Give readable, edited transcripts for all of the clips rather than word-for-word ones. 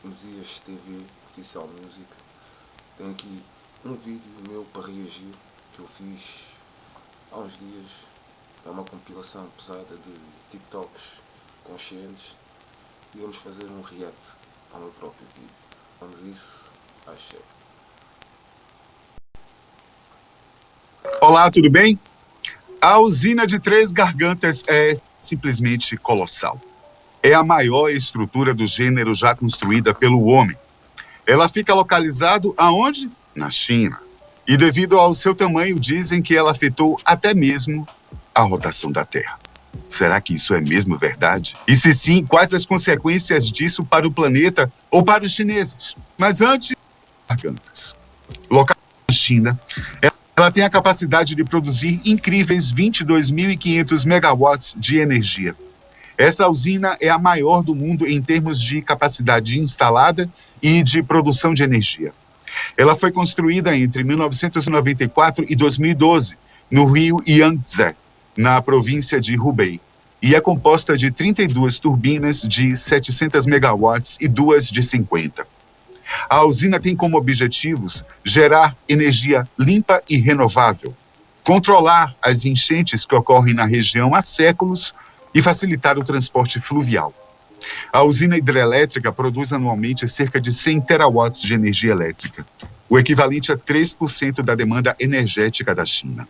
Mzyah TV Oficial Música. Tenho aqui um vídeo meu para reagir que eu fiz há uns dias. É uma compilação pesada de TikToks conscientes e vamos fazer um react ao meu próprio vídeo. Vamos a isso, às 7. Olá, tudo bem? A usina de Três Gargantas é simplesmente colossal. É a maior estrutura do gênero já construída pelo homem. Ela fica localizada aonde? Na China. E devido ao seu tamanho, dizem que ela afetou até mesmo a rotação da Terra. Será que isso é mesmo verdade? E se sim, quais as consequências disso para o planeta ou para os chineses? Mas antes, Gargantas. Local na China, ela tem a capacidade de produzir incríveis 22.500 megawatts de energia. Essa usina é a maior do mundo em termos de capacidade instalada e de produção de energia. Ela foi construída entre 1994 e 2012, no rio Yangtze, na província de Hubei, e é composta de 32 turbinas de 700 megawatts e duas de 50. A usina tem como objetivos gerar energia limpa e renovável, controlar as enchentes que ocorrem na região há séculos e facilitar o transporte fluvial. A usina hidrelétrica produz anualmente cerca de 100 terawatts de energia elétrica, o equivalente a 3% da demanda energética da China.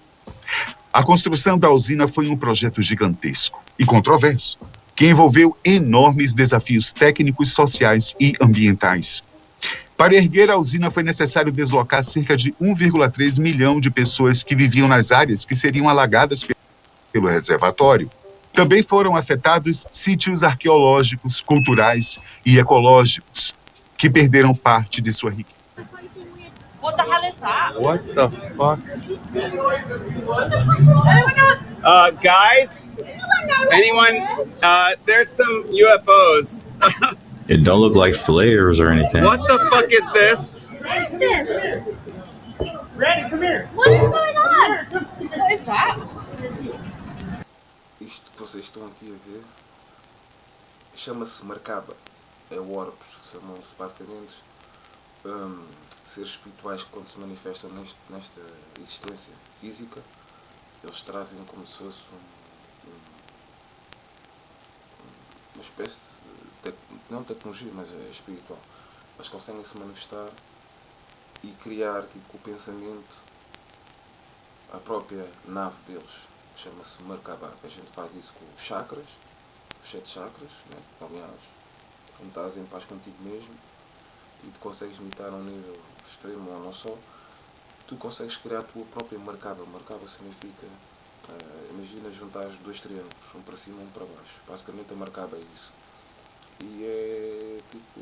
A construção da usina foi um projeto gigantesco e controverso, que envolveu enormes desafios técnicos, sociais e ambientais. Para erguer a usina foi necessário deslocar cerca de 1,3 milhão de pessoas que viviam nas áreas que seriam alagadas pelo reservatório. Também foram afetados sítios arqueológicos, culturais e ecológicos, que perderam parte de sua riqueza. What the hell is that? What the fuck? Guys, anyone? There's some UFOs. It don't look like flares or anything. What the fuck is this? What is this? Randy, come here. What is going on? What is that? Isto que vocês estão aqui a ver chama-se Merkaba. É orbes, chamam-se basicamente seres espirituais que quando se manifestam nesta existência física, eles trazem como se fosse uma espécie de, não tecnologia, mas é espiritual. Eles conseguem se manifestar e criar tipo, o pensamento, a própria nave deles. Chama-se Merkaba. A gente faz isso com os chakras, os 7 chakras, né? Aliás, quando estás em paz contigo mesmo e tu consegues meditar a um nível extremo ou não só, tu consegues criar a tua própria Merkaba. Merkaba significa, imagina juntar dois triângulos, um para cima e um para baixo. Basicamente a Merkaba é isso. E é tipo,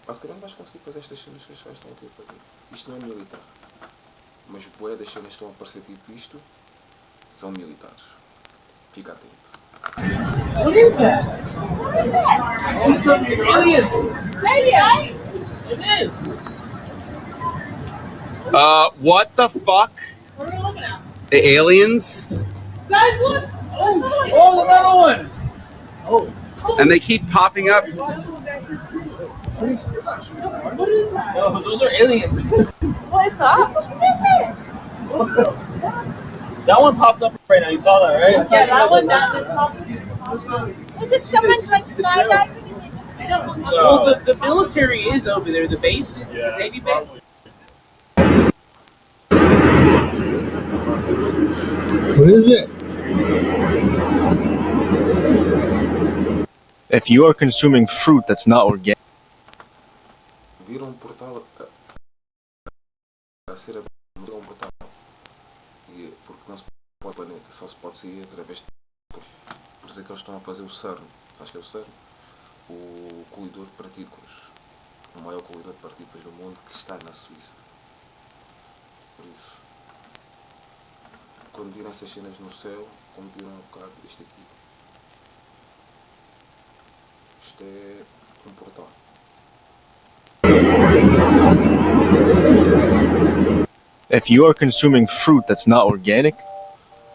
basicamente vais conseguir fazer estas cenas que as pessoas estão aqui a fazer. Isto não é militar, mas bué das cenas que estão a aparecer tipo isto são militares. Fica atento. What is that? What is that? Aliens. Radio. It is. What the fuck? What are we looking at? The aliens? Guys, look. Oh, another one. Oh. And they keep popping up. What is that? Oh, those are aliens. What is that? What is it? That one popped up right now. You saw that, right? Yeah, that one. Is it someone like skydiving? Well, the military is over there. The base, the Navy base. What is it? If you are consuming fruit that's not organic, Viram um portal a ser aberto, um portal. E, porque não se pode planeta, só se pode sair através de. Por isso é que eles estão a fazer o CERN. Sabes que é o CERN? O colidor de partículas. O maior colidor de partículas do mundo que está na Suíça. Por isso, quando viram estas cenas no céu, como viram um bocado, isto aqui. Isto é um portal. if you are consuming fruit that's not organic,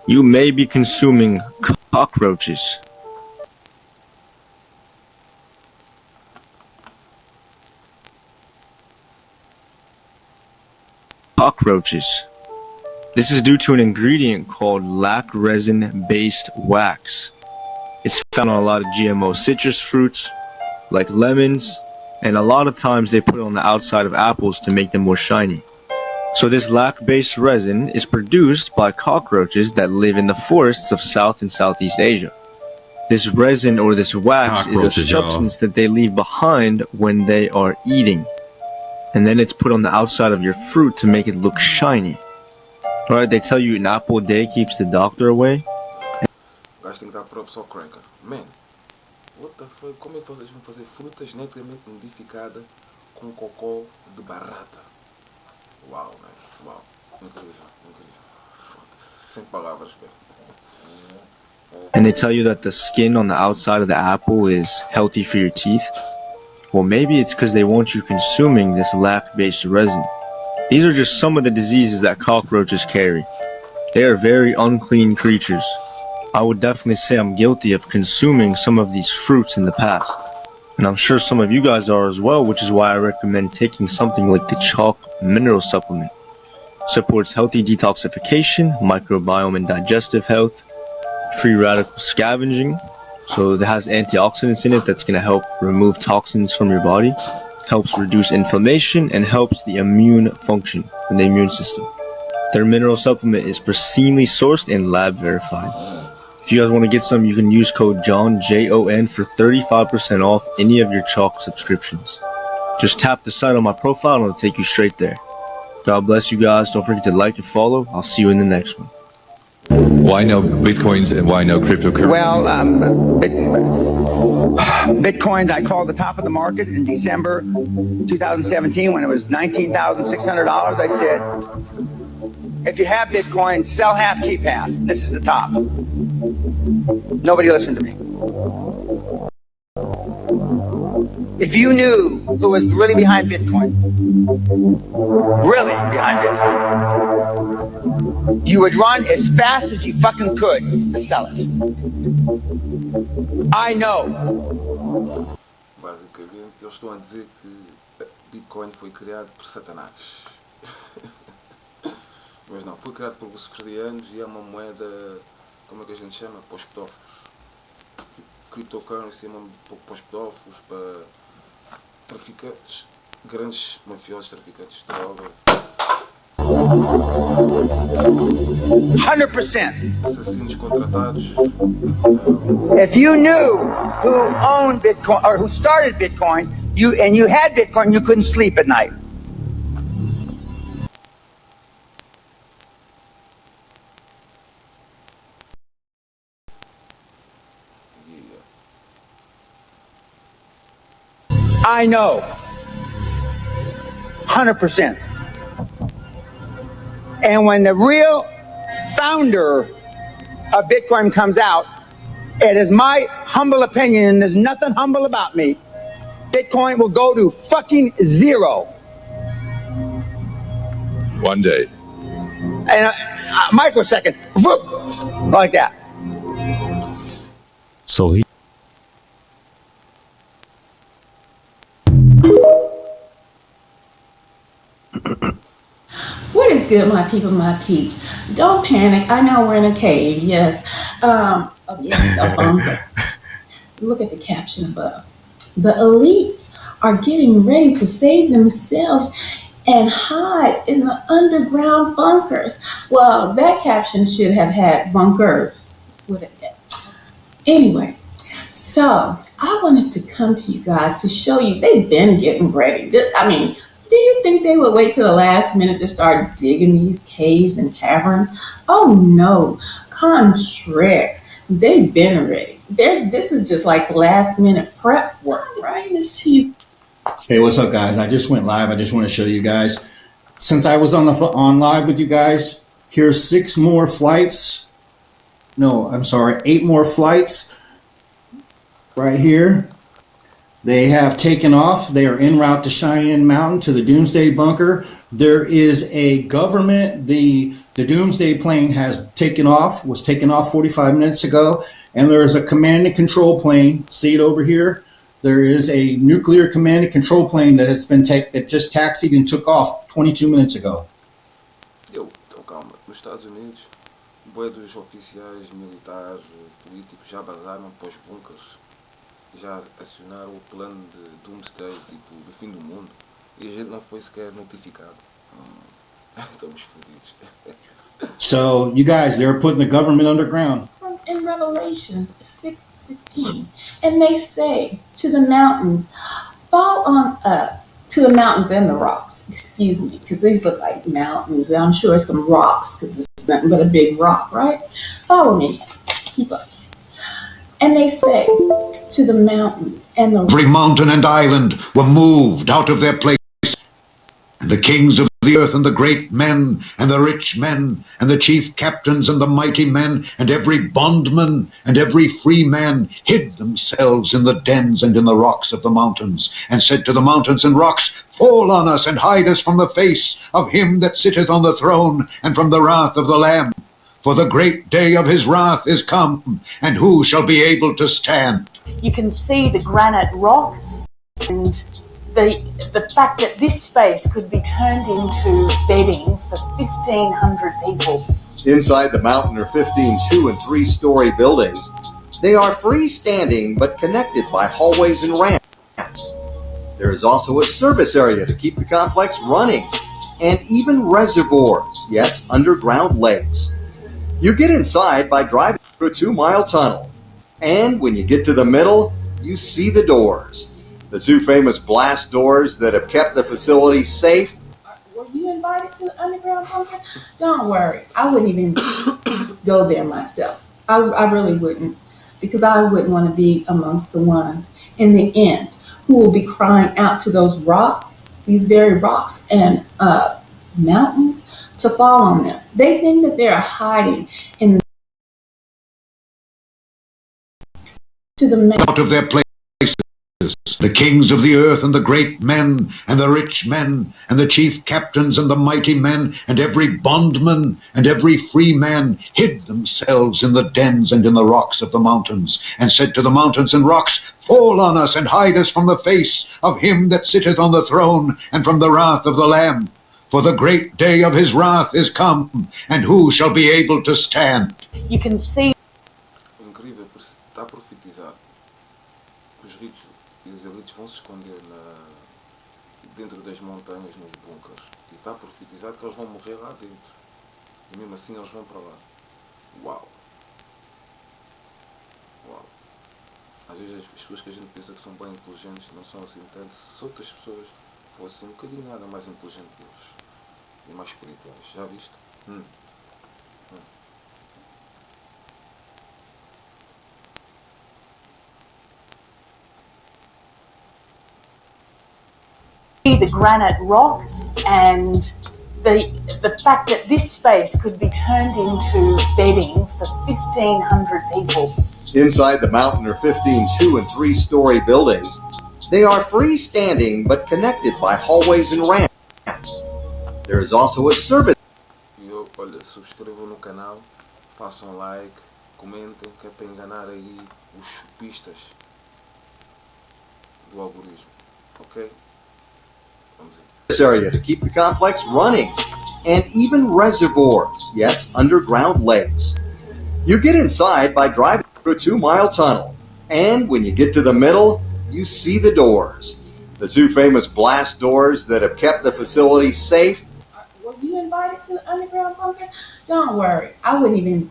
you may be consuming cockroaches. cockroaches. This is due to an ingredient called lac resin-based wax. It's found on a lot of GMO citrus fruits, like lemons, and a lot of times they put it on the outside of apples to make them more shiny. So this lac-based resin is produced by cockroaches that live in the forests of South and Southeast Asia. This resin or this wax is a substance that they leave behind when they are eating. And then it's put on the outside of your fruit to make it look shiny. Alright, they tell you an apple a day keeps the doctor away. O gajo tem que dar props ao cracker. Man, what the fuck? Como é que vocês vão fazer frutas geneticamente modificadas com cocô de barata? Uau, man. Uau. Incrível, incrível. Foda-se. Sem palavras, velho. And they tell you that the skin on the outside of the apple is healthy for your teeth. Well, maybe it's because they want you consuming this lac-based resin. These are just some of the diseases that cockroaches carry. They are very unclean creatures. I would definitely say I'm guilty of consuming some of these fruits in the past. And I'm sure some of you guys are as well, which is why I recommend taking something like the chalk mineral supplement. Supports healthy detoxification, microbiome and digestive health, free radical scavenging, so it has antioxidants in it that's going to help remove toxins from your body, helps reduce inflammation, and helps the immune function in the immune system. Their mineral supplement is pristinely sourced and lab verified. If you guys want to get some, you can use code JOHN, J-O-N, for 35% off any of your chalk subscriptions. Just tap the site on my profile and it'll take you straight there. God bless you guys. Don't forget to like and follow. I'll see you in the next one. Why no Bitcoins and why no cryptocurrency? Well, Bitcoins I called the top of the market in December 2017 when it was $19,600. I said, if you have Bitcoin, sell half, keep half. This is the top. Nobody listened to me. If you knew who was really behind Bitcoin, you would run as fast as you fucking could to sell it. I know. Basicamente, eles estão a dizer que Bitcoin foi criado por Satanás. Mas não, foi criado por luciferianos e é uma moeda, como é que a gente chama? Para os pedófilos. Cryptocurrency é uma para os pedófilos, para traficantes, grandes mafiosos traficantes de droga. 100%. Assassinos contratados. If you knew who owned Bitcoin or who started Bitcoin, you had Bitcoin, you couldn't sleep at night. I know. 100%. And when the real founder of Bitcoin comes out, it is my humble opinion, and there's nothing humble about me, Bitcoin will go to fucking zero. One day. And a microsecond, whoop, like that. So he. What is good, my people, my peeps? Don't panic. I know we're in a cave, yes. Yes, a bunker. Look at the caption above. The elites are getting ready to save themselves and hide in the underground bunkers. Well, that caption should have had bunkers. Anyway, I wanted to come to you guys to show you they've been getting ready. Do you think they would wait till the last minute to start digging these caves and caverns? Oh no, contraire. They've been ready. This is just like last minute prep work, right? This to you. Hey, what's up, guys? I just went live. I just want to show you guys. Since I was on live with you guys, here's 8 more flights right here. They have taken off. They are en route to Cheyenne Mountain to the Doomsday Bunker. There is a government, the Doomsday plane was taken off 45 minutes ago. And there is a command and control plane. See it over here? There is a nuclear command and control plane that just taxied and took off 22 minutes ago. Estados Unidos, bué dos oficiais militares, políticos já basaram para os bunkers, já acionaram o plano de Doomsday, tipo, do fim do mundo, e a gente não foi sequer notificado. Estamos fodidos. So you guys, they're putting the government underground. In Revelations 6:16, and they say to the mountains, fall on us, to the mountains and the rocks, excuse me, because these look like mountains, and I'm sure some rocks, because it's nothing but a big rock, right? Follow me, keep up. And they say to the mountains and the Every mountain and island were moved out of their place, and the kings of the earth and the great men and the rich men and the chief captains and the mighty men and every bondman and every free man hid themselves in the dens and in the rocks of the mountains, and said to the mountains and rocks, fall on us and hide us from the face of him that sitteth on the throne and from the wrath of the Lamb. For the great day of his wrath is come, and who shall be able to stand? You can see the granite rock and the fact that this space could be turned into bedding for 1,500 people. Inside the mountain are 15 2- and 3-story buildings. They are freestanding but connected by hallways and ramps. There is also a service area to keep the complex running, and even reservoirs, yes, underground lakes. You get inside by driving through a 2-mile tunnel, and when you get to the middle, you see the doors. The 2 famous blast doors that have kept the facility safe. Were you invited to the underground bunkers? Don't worry, I wouldn't even go there myself. I really wouldn't, because I wouldn't want to be amongst the ones in the end who will be crying out to those rocks, these very rocks and mountains, to fall on them. They think that they're hiding in to the out of their places, the kings of the earth and the great men and the rich men and the chief captains and the mighty men and every bondman and every free man hid themselves in the dens and in the rocks of the mountains, and said to the mountains and rocks, fall on us and hide us from the face of him that sitteth on the throne and from the wrath of the Lamb. For the great day of his wrath is come, and who shall be able to stand? You can see. Incrível, está profetizado. Os ricos e os elites vão se esconder dentro das montanhas, nos bunkers. E está profetizado que eles vão morrer lá dentro. E mesmo assim eles vão para lá. Uau! Uau! Às vezes as pessoas que a gente pensa que são bem inteligentes não são assim tanto. Se outras pessoas fossem um bocadinho nada mais inteligentes que eles e mais espirituais. Já viste? The granite rock and the fact that this space could be turned into bedding for 1,500 people. Inside the mountain are 15 2- and 3-story buildings. They are freestanding but connected by hallways and ramps. There is also a service. Olha, subscrevam no canal, façam like, comentem, que é para enganar aí os chupistas do algoritmo, ok? Vamos This area to keep the complex running, and even reservoirs, yes, underground lakes. You get inside by driving through a 2-mile tunnel, and when you get to the middle, you see the doors. The 2 famous blast doors that have kept the facility safe. Were you invited to the underground bunkers? Don't worry, I wouldn't even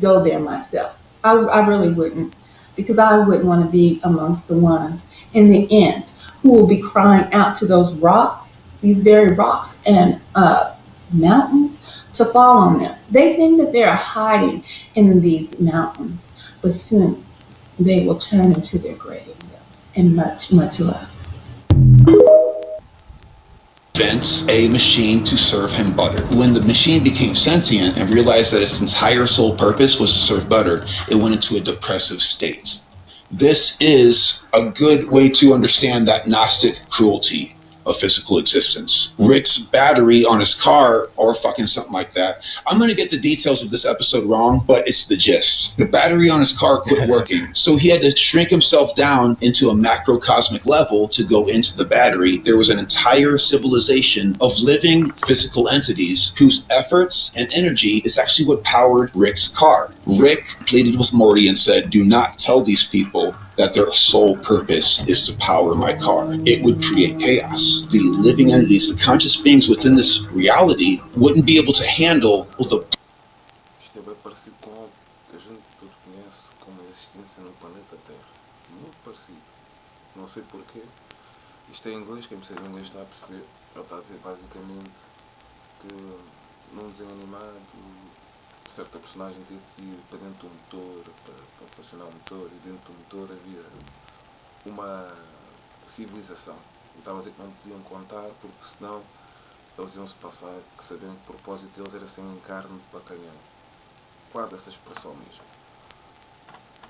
go there myself. I really wouldn't, because I wouldn't want to be amongst the ones in the end who will be crying out to those rocks, these very rocks and mountains, to fall on them. They think that they're hiding in these mountains, but soon they will turn into their graves. And much, much love. Invents a machine to serve him butter. When the machine became sentient and realized that its entire sole purpose was to serve butter, it went into a depressive state. This is a good way to understand that Gnostic cruelty. of physical existence. Rick's battery on his car, or fucking something like that. I'm going to get the details of this episode wrong, but it's the gist. The battery on his car quit working, so he had to shrink himself down into a macrocosmic level to go into the battery. There was an entire civilization of living physical entities whose efforts and energy is actually what powered Rick's car. Rick pleaded with Morty and said, do not tell these people that their sole purpose is to power my car. It would create chaos. The living entities, the conscious beings within this reality wouldn't be able to handle the... Isto é bem parecido com algo que a gente todos conhece como a existência no planeta Terra. Muito parecido. Não sei porquê. Isto é em inglês, quem percebe inglês está a perceber. Ele está a dizer basicamente que num desenho animado certa personagem teve que ir para dentro do motor para funcionar o motor, e dentro do motor havia uma civilização. E estava a dizer que não podiam contar porque senão eles iam se passar, que sabiam que o propósito deles era serem carne para canhão. Quase essa expressão mesmo.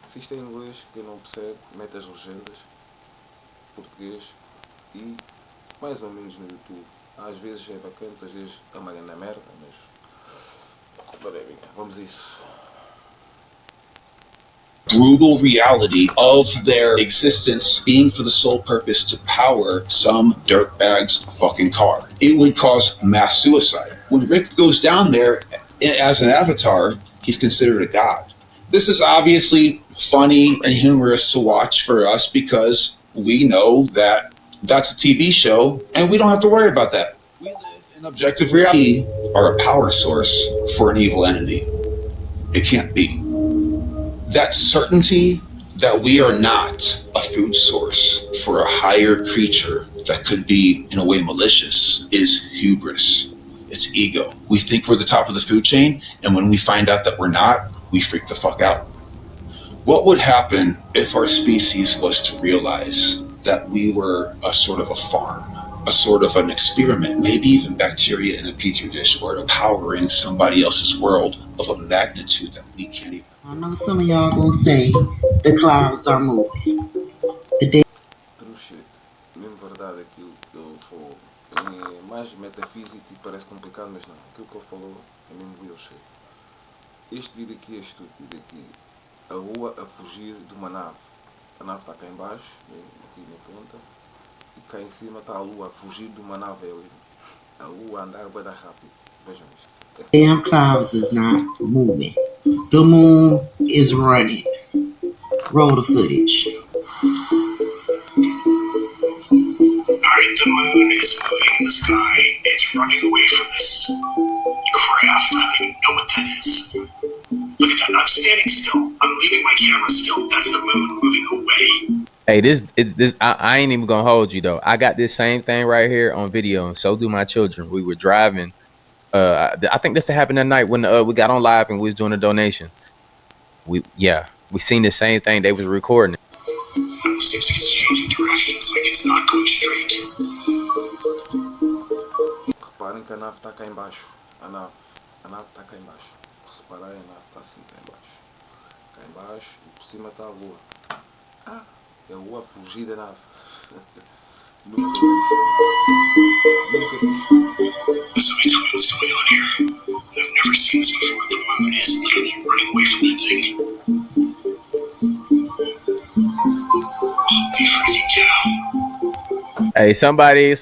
Se isto é em inglês, quem não percebe, mete as legendas, português e mais ou menos no YouTube. Às vezes é bacana, às vezes a malha na merda, mas vamos a isso. Brutal reality of their existence being for the sole purpose to power some dirtbag's fucking car. It would cause mass suicide. When Rick goes down there as an avatar, he's considered a god. This is obviously funny and humorous to watch for us because we know that that's a TV show and we don't have to worry about that. We live in objective reality are a power source for an evil entity. It can't be. That certainty that we are not a food source for a higher creature that could be, in a way, malicious is hubris. It's ego. We think we're the top of the food chain, and when we find out that we're not, we freak the fuck out. What would happen if our species was to realize that we were a sort of a farm, a sort of an experiment, maybe even bacteria in a petri dish, or powering somebody else's world of a magnitude that we can't even. I know some of y'all gonna say the clouds are moving. True shit. Mesmo verdade aquilo que ele falou. É mais metafísico e parece complicado, mas não. Aquilo que ele falou é mesmo real shit. Este vídeo aqui é estúpido. Aqui. A lua a fugir de uma nave. A nave está cá em baixo, aqui na ponta. E cá em cima está a lua a fugir de uma nave alien. A lua a andar bem rápido. Vejam isto. Damn clouds is not moving. The moon is running. Roll the footage. Alright, the moon is moving in the sky. It's running away from this craft. I don't even know what that is. Look at that. I'm standing still. I'm leaving my camera still. That's the moon moving away. Hey, this I ain't even gonna hold you though. I got this same thing right here on video, and so do my children. We were driving. I think this happened that night when we got on live and we was doing a donation. We seen the same thing. They was recording it. It seems like it's changing directions, like it's not going straight. Reparem que a nave está cá em baixo. A nave está cá em baixo. Se repararem, a nave está assim cá em baixo. Cá em baixo e por cima está a lua. É a lua a fugir da nave. So somebody tell me what's going on here. I've never seen this before. The moon is literally running away from that thing. Holy freaking cow. Hey, somebody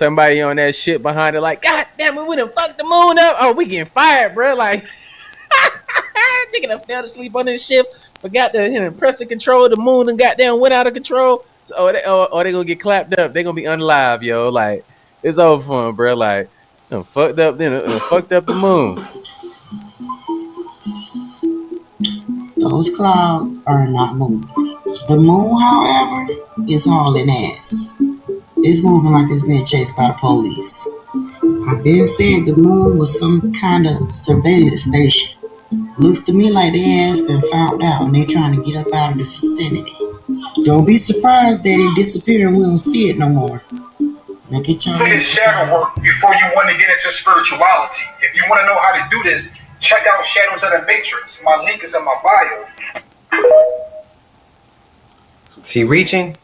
on that shit behind it, like, God damn it, we done fucked the moon up. Oh, we getting fired, bro. Like, nigga done fell asleep on this ship, forgot to press the control of the moon and goddamn went out of control. So, they gonna get clapped up. They gonna be unlive, yo. Like, it's over for them, bro. Like, fucked up the moon. Those clouds are not moving. The moon, however, is hauling ass. It's moving like it's being chased by the police. I've been said the moon was some kind of surveillance station. Looks to me like their ass been found out and they trying to get up out of the vicinity. Don't be surprised that it disappeared and we don't see it no more. Now get your Look at shadow work before you want to get into spirituality. If you want to know how to do this, check out Shadows of the Matrix. My link is in my bio. Is he reaching?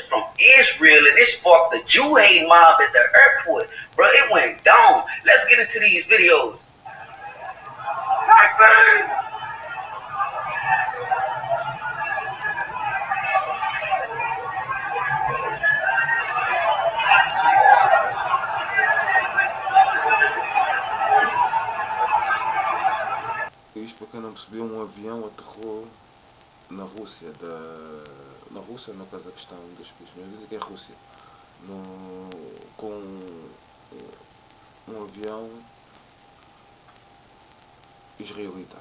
Russia from Israel, and it sparked the Jew-hate mob at the airport. Bro, it went down. Let's get into these videos. Isto para quem não percebeu, um avião aterrou na Rússia, na Rússia, no Cazaquistão, um dos países, mas dizem que é Rússia, com um avião israelita.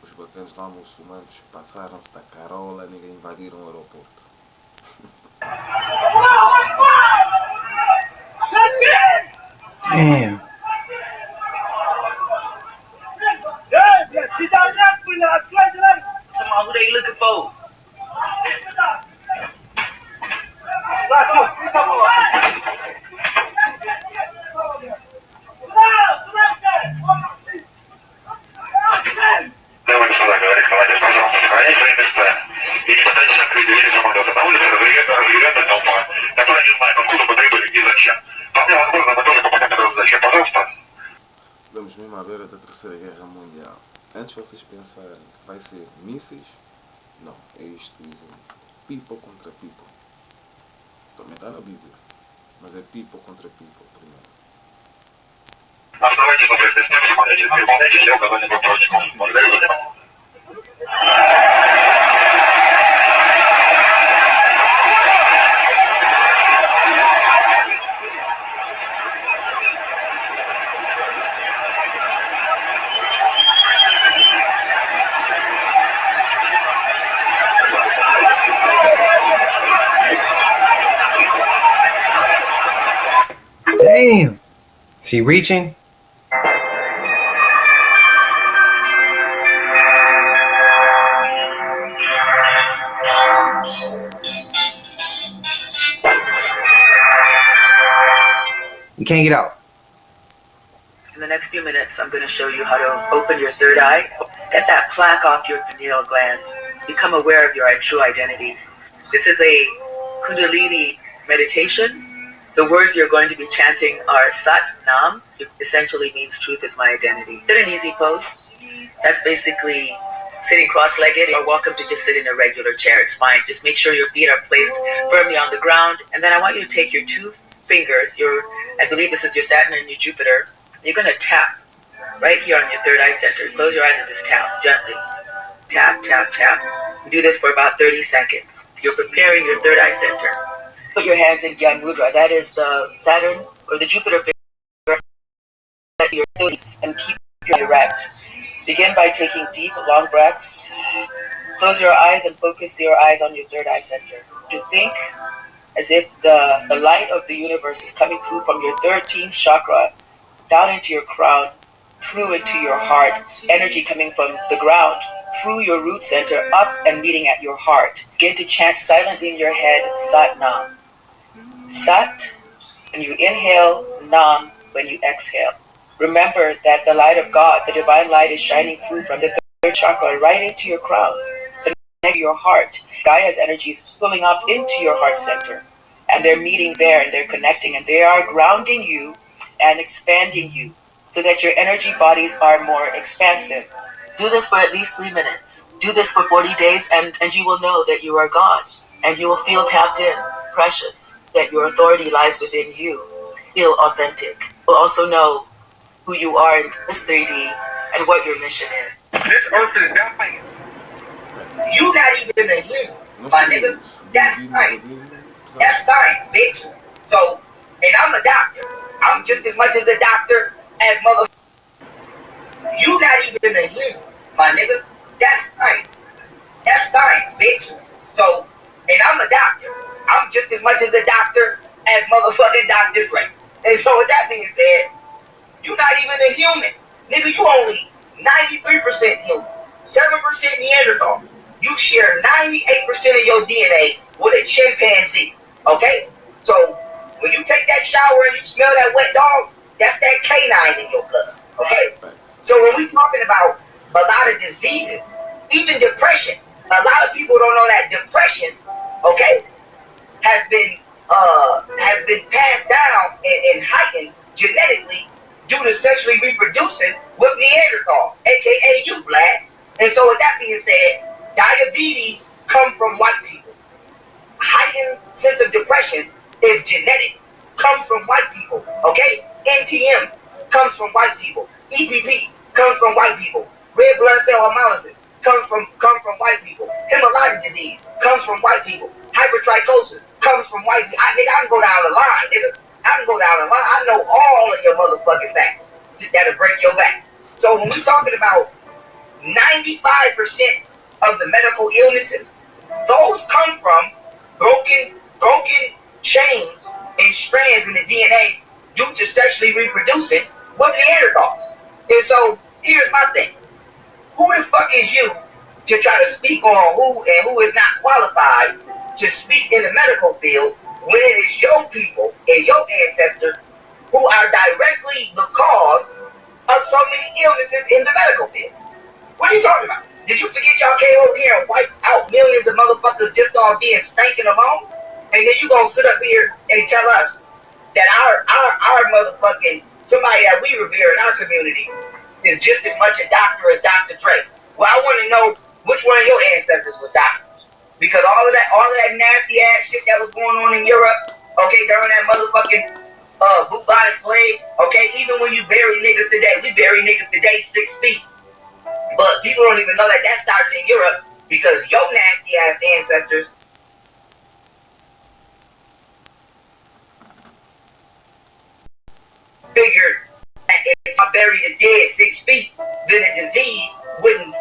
Os bacanas lá muçulmanos passaram-se da carola, ninguém invadiram o aeroporto. Damn. Tell me who they looking for. Estamos mesmo à beira da Terceira Guerra Mundial. Antes vocês pensarem que vai ser mísseis, não, é isto que dizem. People contra people. Também está na Bíblia, mas é people contra people primeiro. Damn. Is he reaching? You can't get out. In the next few minutes, I'm going to show you how to open your third eye, get that plaque off your pineal gland, become aware of your true identity. This is a Kundalini meditation. The words you're going to be chanting are Sat Nam, which essentially means truth is my identity. Sit in easy pose. That's basically sitting cross-legged. You're welcome to just sit in a regular chair. It's fine. Just make sure your feet are placed firmly on the ground. And then I want you to take your two fingers, I believe this is your Saturn and your Jupiter. You're going to tap right here on your third eye center. Close your eyes and just tap gently. Tap, tap, tap. Do this for about 30 seconds. You're preparing your third eye center. Put your hands in Gyan Mudra. That is the Saturn or the Jupiter finger at your face and keep your erect. Begin by taking deep, long breaths. Close your eyes and focus your eyes on your third eye center. To think as if the light of the universe is coming through from your 13th chakra down into your crown, through into your heart. Energy coming from the ground through your root center up and meeting at your heart. Begin to chant silently in your head, Sat Nam. Sat, when you inhale, Nam, when you exhale. Remember that the light of God, the divine light, is shining through from the third chakra right into your crown, connect to your heart. Gaia's energy is pulling up into your heart center, and they're meeting there, and they're connecting, and they are grounding you and expanding you so that your energy bodies are more expansive. Do this for at least 3 minutes. Do this for 40 days, and you will know that you are God, and you will feel tapped in, precious, that your authority lies within you. Feel authentic. You'll also know who you are in this 3D and what your mission is. This earth is dying. You not even a human, my nigga. That's right. That's science, bitch. So, and I'm a doctor. I'm just as much as a doctor as mother. You not even a human, my nigga. That's right. That's science, bitch. So, and I'm a doctor. I'm just as much as a doctor as motherfucking Dr. Dre. And so with that being said, you not even a human. Nigga, you only 93% human, 7% Neanderthal. You share 98% of your DNA with a chimpanzee. Okay? So when you take that shower and you smell that wet dog, that's that canine in your blood. Okay? So when we talking about a lot of diseases, even depression, a lot of people don't know that depression, okay, has been passed down and heightened genetically due to sexually reproducing with Neanderthals, aka you, Vlad. And so with that being said, diabetes come from white people. Heightened sense of depression is genetic, comes from white people, okay? NTM comes from white people. EPP comes from white people. Red blood cell hemolysis comes from white people. Hemolytic disease comes from white people. Hypertrichosis comes from white people. I can go down the line, nigga. I can go down the line. I know all of your motherfucking facts that'll break your back. So when we're talking about 95% of the medical illnesses, those come from broken chains and strands in the DNA due to sexually reproducing with Neanderthals. And so here's my thing. Who the fuck is you to try to speak on who is not qualified to speak in the medical field when it is your people and your ancestors who are directly the cause of so many illnesses in the medical field? What are you talking about? Did you forget y'all came over here and wiped out millions of motherfuckers just on being stinking alone? And then you gonna sit up here and tell us that our motherfucking somebody that we revere in our community is just as much a doctor as Dr. Dre. Well, I want to know which one of your ancestors was doctors, because all of that nasty ass shit that was going on in Europe, okay, during that motherfucking bubonic plague, okay, even when you bury niggas today, we bury niggas today 6 feet. But people don't even know that started in Europe because your nasty ass ancestors figured that if I buried the dead 6 feet, then the disease wouldn't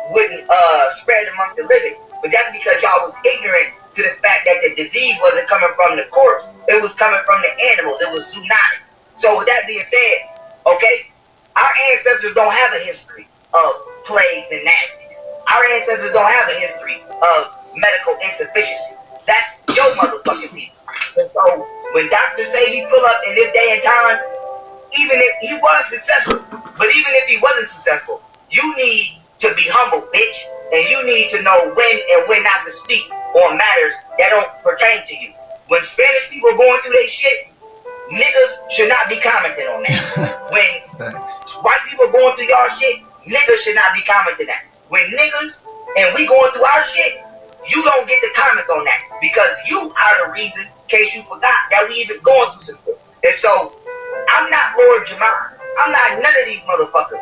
spread amongst the living. But that's because y'all was ignorant to the fact that the disease wasn't coming from the corpse, it was coming from the animals. It was zoonotic. So with that being said, okay, our ancestors don't have a history of plagues and nastiness. Our ancestors don't have a history of medical insufficiency. That's your motherfucking people. And so when doctors say he pull up in this day and time, even if he was successful, but even if he wasn't successful, you need to be humble, bitch, and you need to know when and when not to speak on matters that don't pertain to you. When Spanish people are going through their shit, niggas should not be commenting on that. When white people are going through y'all shit, niggas should not be commenting that. When niggas and we going through our shit, you don't get to comment on that because you are the reason, in case you forgot, that we even going through some shit. And so, I'm not Lord Jamar. I'm not none of these motherfuckers.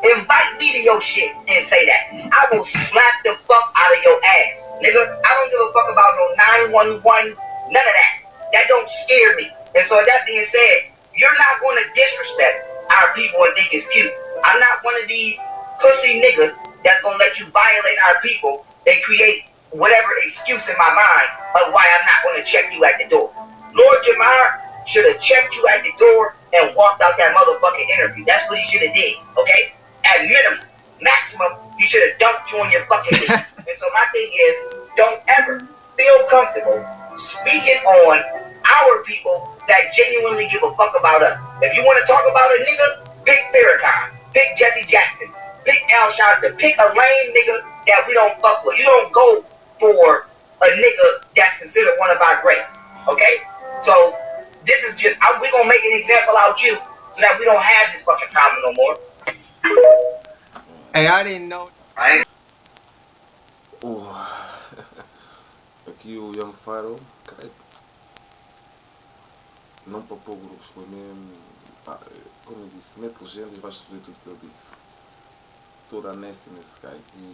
Invite me to your shit and say that. I will slap the fuck out of your ass, nigga. I don't give a fuck about no 911, none of that. That don't scare me. And so that being said, you're not going to disrespect our people and think it's cute. I'm not one of these pussy niggas that's going to let you violate our people and create whatever excuse in my mind of why I'm not going to check you at the door. Lord Jamar should have checked you at the door and walked out that motherfucking interview. That's what he should have did, okay? At minimum. Maximum, he should have dumped you on your fucking knee. And so my thing is, don't ever feel comfortable speaking on our people that genuinely give a fuck about us. If you want to talk about a nigga, pick Farrakhan, pick Jesse Jackson, pick Al Sharpton, pick a lame nigga that we don't fuck with. You don't go for a nigga that's considered one of our greats, okay? So, this is just, we're going to make an example out you so that we don't have this fucking problem no more. Hey, I didn't know. Right? Aqui o Young Faro, cara, não papou grupos, foi mesmo, pá, como eu disse, mete legendas, vais perceber tudo que eu disse. Toda a nastiness que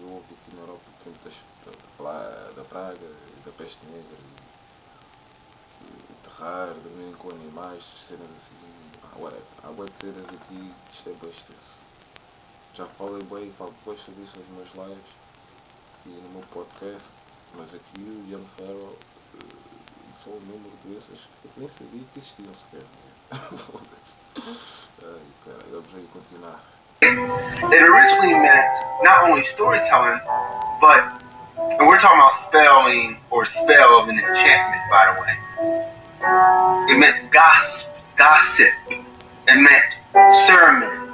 houve aqui na Europa no tempo da praga, da peste negra, enterrar, dormir com animais, cenas assim, há bué de cenas aqui, isto é bem extenso. Já falei bem, falo depois sobre isso nas minhas lives e no meu podcast, mas aqui o Young Pharaoh, sou um número de doenças que eu nem sabia que existiam sequer. Ai, cara, eu vou continuar. It originally meant not only storytelling, but, and we're talking about spelling or spell of an enchantment, by the way. It meant gossip. It meant sermon.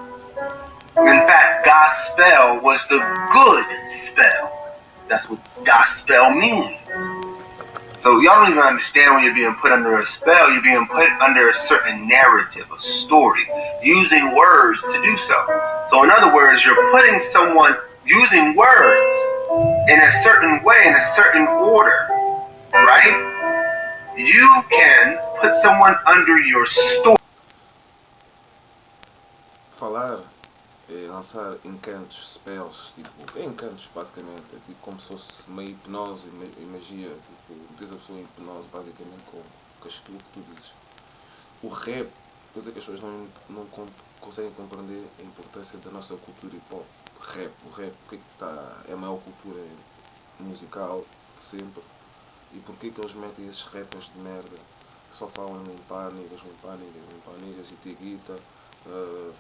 In fact, gospel was the good spell. That's what gospel means. So y'all don't even understand when you're being put under a spell. You're being put under a certain narrative, a story, using words to do so. So in other words, you're putting someone using words in a certain way, in a certain order, right? You can put someone under your story. Falar é lançar encantos, spells, tipo, é encantos basicamente, é tipo como se fosse meio hipnose e magia, tipo, metes a pessoa em hipnose basicamente com o que tu dizes. O rap, coisa que as pessoas não conseguem compreender a importância da nossa cultura hip hop. O rap, porque é a maior cultura musical de sempre e porque que eles metem esses rappers de merda que só falam em limpar niggas e ter guita,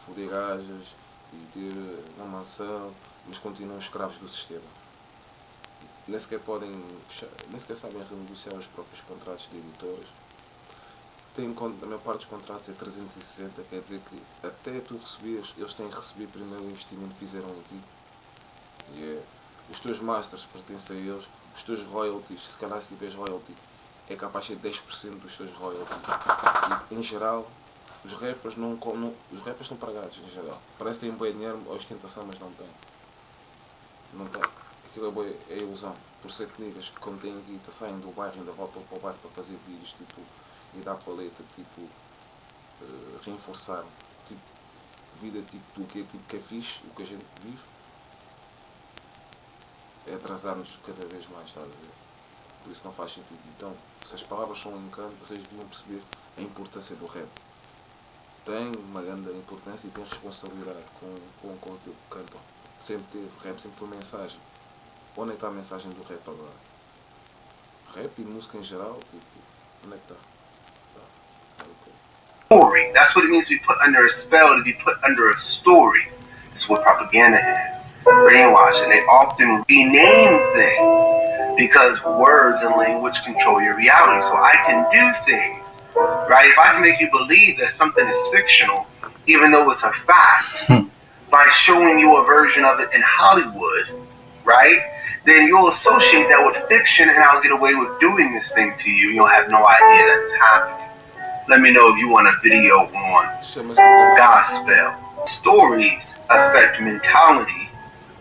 foder gajas e ter uma mansão, mas continuam escravos do sistema. Nem sequer sabem renegociar os próprios contratos de editoras. A maior parte dos contratos é 360, quer dizer que até tu receberes, eles têm que receber primeiro o investimento que fizeram em ti. Os teus masters pertencem a eles, os teus royalties, se calhar se tiveres royalty, é capaz de ser 10% dos teus royalties. E, em geral, os rappers estão pagados, em geral. Parece que têm bem dinheiro, a ostentação, mas não têm. Não tem. Aquilo é ilusão. Por 7 niggas que como têm guita, saem do bairro e ainda voltam para o bairro para fazer vídeos, tipo, e dar paleta, tipo, reforçar, tipo, vida tipo do que é fixe, o que a gente vive, é atrasar-nos cada vez mais, estás a ver? Por isso não faz sentido. Então, se as palavras são um encanto, vocês deviam perceber a importância do rap. Tem uma grande importância e tem responsabilidade com aquilo que cantam. Sempre teve, rap sempre foi mensagem. Onde é que está a mensagem do rap agora? Rap e música em geral, tipo, onde é que está? Story. That's what it means to be put under a spell, to be put under a story. It's what propaganda is. Brainwashing. They often rename things because words and language control your reality. So I can do things, right? If I can make you believe that something is fictional, even though it's a fact, by showing you a version of it in Hollywood, right? Then you'll associate that with fiction and I'll get away with doing this thing to you. You'll have no idea that it's happening. Let me know if you want a video on gospel. Stories affect mentality,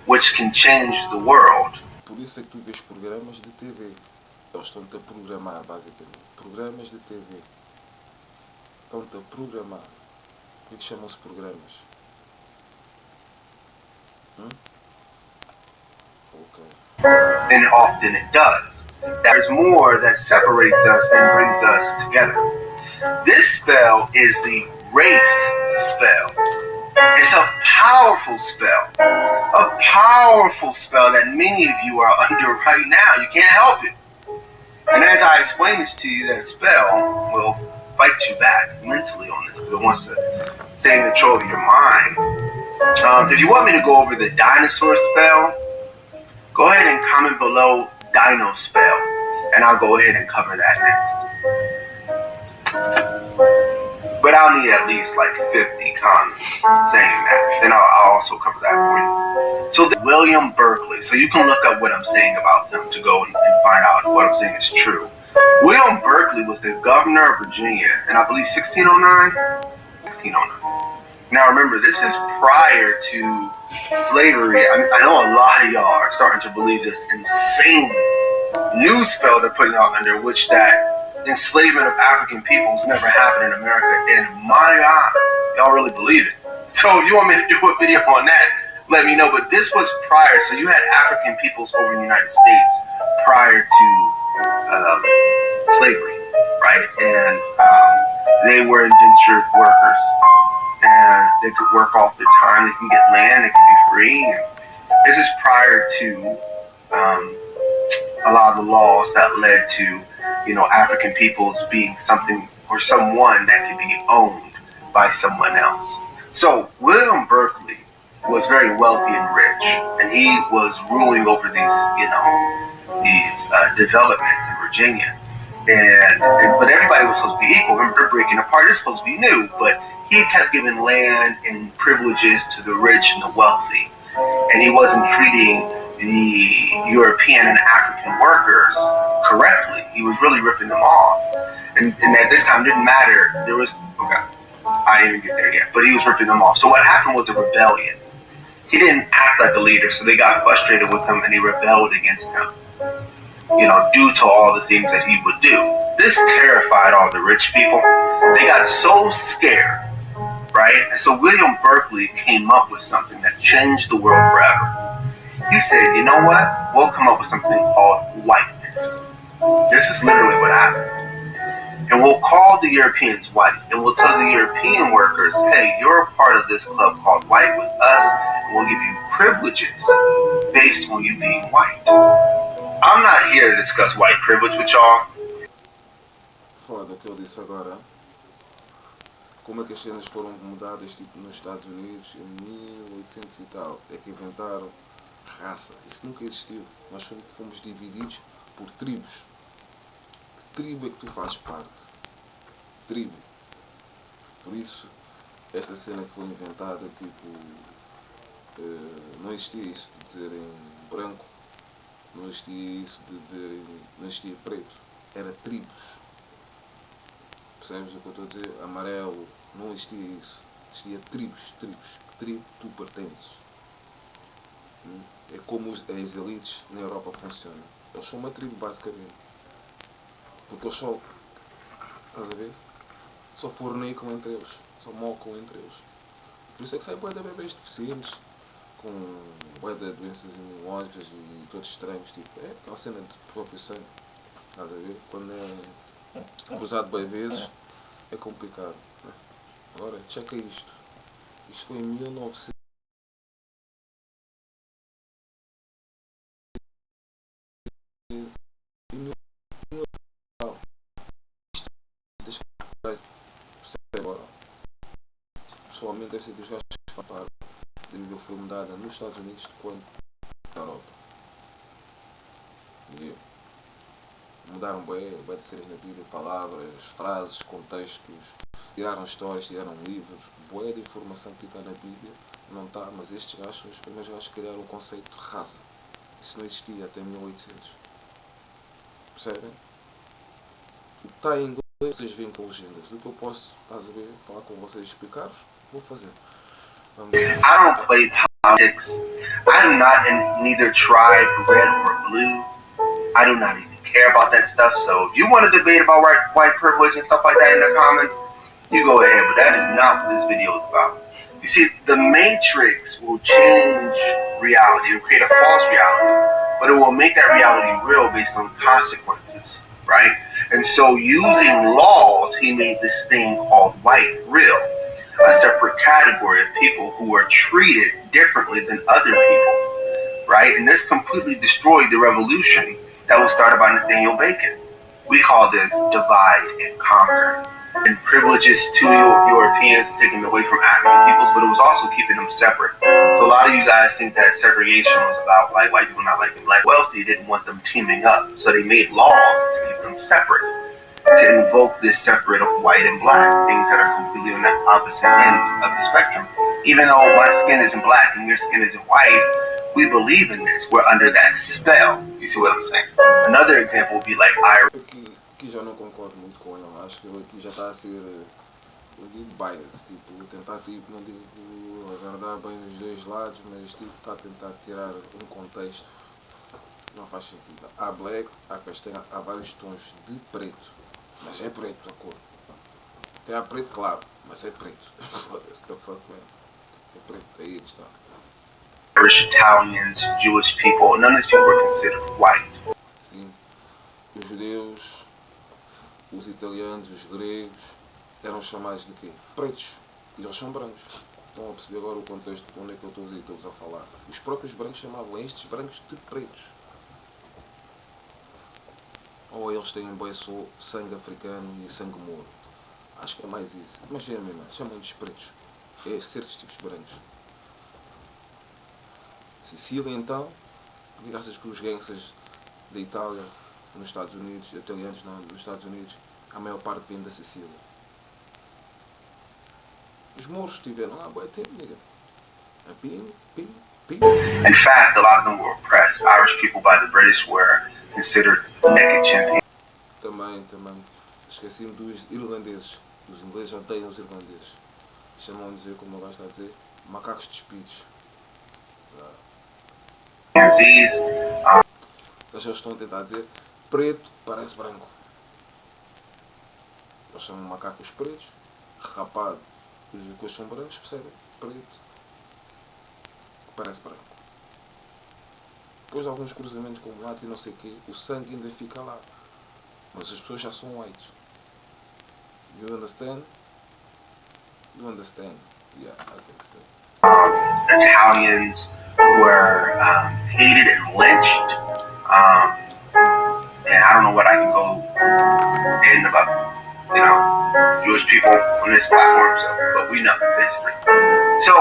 which can change the world. Por isso é que tu vês programas de TV. Eles estão-te a programar, basicamente. Programas de TV. Estão-te a programar. Por que chamam-se programas? Okay. And often it does. There's more that separates us than brings us together. This spell is the race spell. It's a powerful spell. A powerful spell that many of you are under right now. You can't help it. And as I explain this to you, that spell will fight you back mentally on this because it wants to stay in control of your mind. If you want me to go over the dinosaur spell, go ahead and comment below dino spell, and I'll go ahead and cover that next. But I'll need at least like 50 comments saying that. Then I'll also cover that for you. So William Berkeley. So you can look up what I'm saying about them to go and find out what I'm saying is true. William Berkeley was the governor of Virginia in, I believe, 1609? 1609. Now remember, this is prior to slavery. I know a lot of y'all are starting to believe this insane new spell they're putting out under, which that enslavement of African peoples never happened in America. And my God, y'all really believe it. So if you want me to do a video on that, let me know. But this was prior. So you had African peoples over in the United States prior to slavery, right? And they were indentured workers. And they could work off their time. They can get land. They can be free. And this is prior to a lot of the laws that led to, you know, African peoples being something or someone that can be owned by someone else. So William Berkeley was very wealthy and rich, and he was ruling over these, you know, these developments in Virginia. But everybody was supposed to be equal. Remember, they're breaking apart. It's supposed to be new, but he kept giving land and privileges to the rich and the wealthy, and he wasn't treating the European and African workers correctly. He was really ripping them off. And at this time, it didn't matter. There was, okay, I didn't even get there yet, but he was ripping them off. So what happened was a rebellion. He didn't act like a leader, so they got frustrated with him and they rebelled against him, you know, due to all the things that he would do. This terrified all the rich people. They got so scared, right? And so William Berkeley came up with something that changed the world forever. He said, you know what? We'll come up with something called whiteness. This is literally what happened. And we'll call the Europeans white, and we'll tell the European workers, hey, you're a part of this club called white with us, and we'll give you privileges based on you being white. I'm not here to discuss white privilege with y'all. Foda que eu disse agora. Como é que as cenas foram mudadas tipo, nos Estados Unidos em 1800 e tal? É que inventaram raça. Isso nunca existiu. Nós fomos divididos por tribos. Que tribo é que tu fazes parte? Tribo. Por isso, esta cena que foi inventada, tipo, não existia isso de dizerem branco, não existia isso de dizerem, não existia preto, era tribos. Percebes o que eu estou a dizer? Amarelo, não existia isso. Existia tribos. Que tribo tu pertences. É como as elites na Europa funcionam. Eles são uma tribo basicamente. Porque eles só, estás a ver? Só fornicam entre eles. Só mocam entre eles. Por isso é que sai bué de bebês deficientes. Com bué de doenças imunológicas e todos estranhos. Tipo, é aquela cena de próprio sangue. Estás a ver? Quando é cruzado bem vezes é complicado. Né? Agora, checa isto. Isto foi em 1900. Pessoalmente deve ser dos gajos que falaram da nível foi mudada nos Estados Unidos quanto na Europa. E mudaram bem de cenas na Bíblia, palavras, frases, contextos, tiraram histórias, tiraram livros, bué de informação que está na Bíblia, não está, mas estes gajos são os primeiros gajos que criaram o conceito de raça. Isso não existia até 1800. Percebem? O que está em inglês, vocês veem com legendas. O que eu posso, estás a ver, falar com vocês e explicar-vos, vou fazer. I don't play politics. I'm not in neither tribe, red or blue. I do not even care about that stuff. So if you want to debate about white privilege and stuff like that in the comments, you go ahead. But that is not what this video is about. You see, the Matrix will change reality. It will create a false reality, but it will make that reality real based on consequences, right? And so using laws, he made this thing called white real. A separate category of people who are treated differently than other peoples, right? And this completely destroyed the revolution that was started by Nathaniel Bacon. We call this divide and conquer. And privileges to Europeans taken away from African peoples, but it was also keeping them separate. So a lot of you guys think that segregation was about like white people not liking black. Well, they didn't want them teaming up, so they made laws to keep them separate, to invoke this separate of white and black, things that are completely on the opposite ends of the spectrum. Even though my skin isn't black and your skin isn't white, we believe in this. We're under that spell. You see what I'm saying? Another example would be like Irish. Aqui já não concordo muito com ele. Acho que ele aqui já está a ser, eu digo bias, tipo, tentar, tipo, não digo agradar bem os dois lados, mas tipo, está a tentar tirar um contexto. Não faz sentido. Há black, há castanho, há vários tons de preto. Mas é preto a cor. Até há preto claro, mas é preto. Foda-se, the fuck, man. É preto, aí está. Irish, Italians, Jewish people, none of these people were considered white. Sim. Os judeus, os italianos, os gregos, eram chamados de quê? Pretos. E eles são brancos. Estão a perceber agora o contexto de onde é que eu estou a falar. Os próprios brancos chamavam estes brancos de pretos. Ou eles têm sangue africano e sangue mouro. Acho que é mais isso. Mas é mesmo, chamam-lhes pretos. É certos tipos brancos. Sicília então, graças que os gangsters da Itália nos Estados Unidos, italianos nos Estados Unidos, a maior parte vem da Sicília. Os mouros estiveram lá, boa tempo, nega. A ping, ping, In fact, a lot of them were oppressed. Irish people by the British were considered naked chimpanzees. Também. Esqueci-me dos irlandeses. Os ingleses odeiam os irlandeses. Chamam-nos, como eu gosto de dizer, macacos despidos. Eles estão a tentar dizer preto parece branco. Eles chamam macacos pretos, rapado, os coisas são brancos, percebem? Preto parece branco. Depois de alguns cruzamentos com mulatos e não sei o quê, o sangue ainda fica lá. Mas as pessoas já são whites. You understand? You understand? Yeah, I think so. Italians were hated and lynched. And I don't know what I can go in about, Jewish people on this platform, but we know the history. So,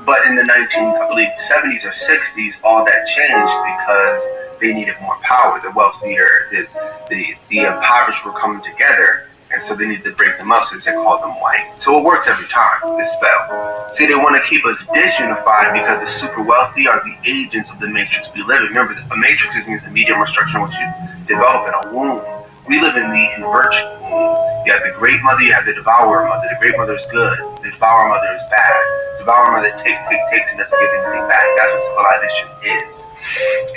but in the 70s or 60s, all that changed because they needed more power. The wealthier, the impoverished were coming together, and so they needed to break them up, so they called them white. So it works every time, this spell. See, they want to keep us disunified because the super wealthy are the agents of the matrix we live in. Remember, a matrix is a medium or structure in which you develop in a womb. We live in the inverted womb. You have the great mother, you have the devourer mother. The great mother is good, the devourer mother is bad. The devourer mother takes and doesn't give anything back. That's what civilization is.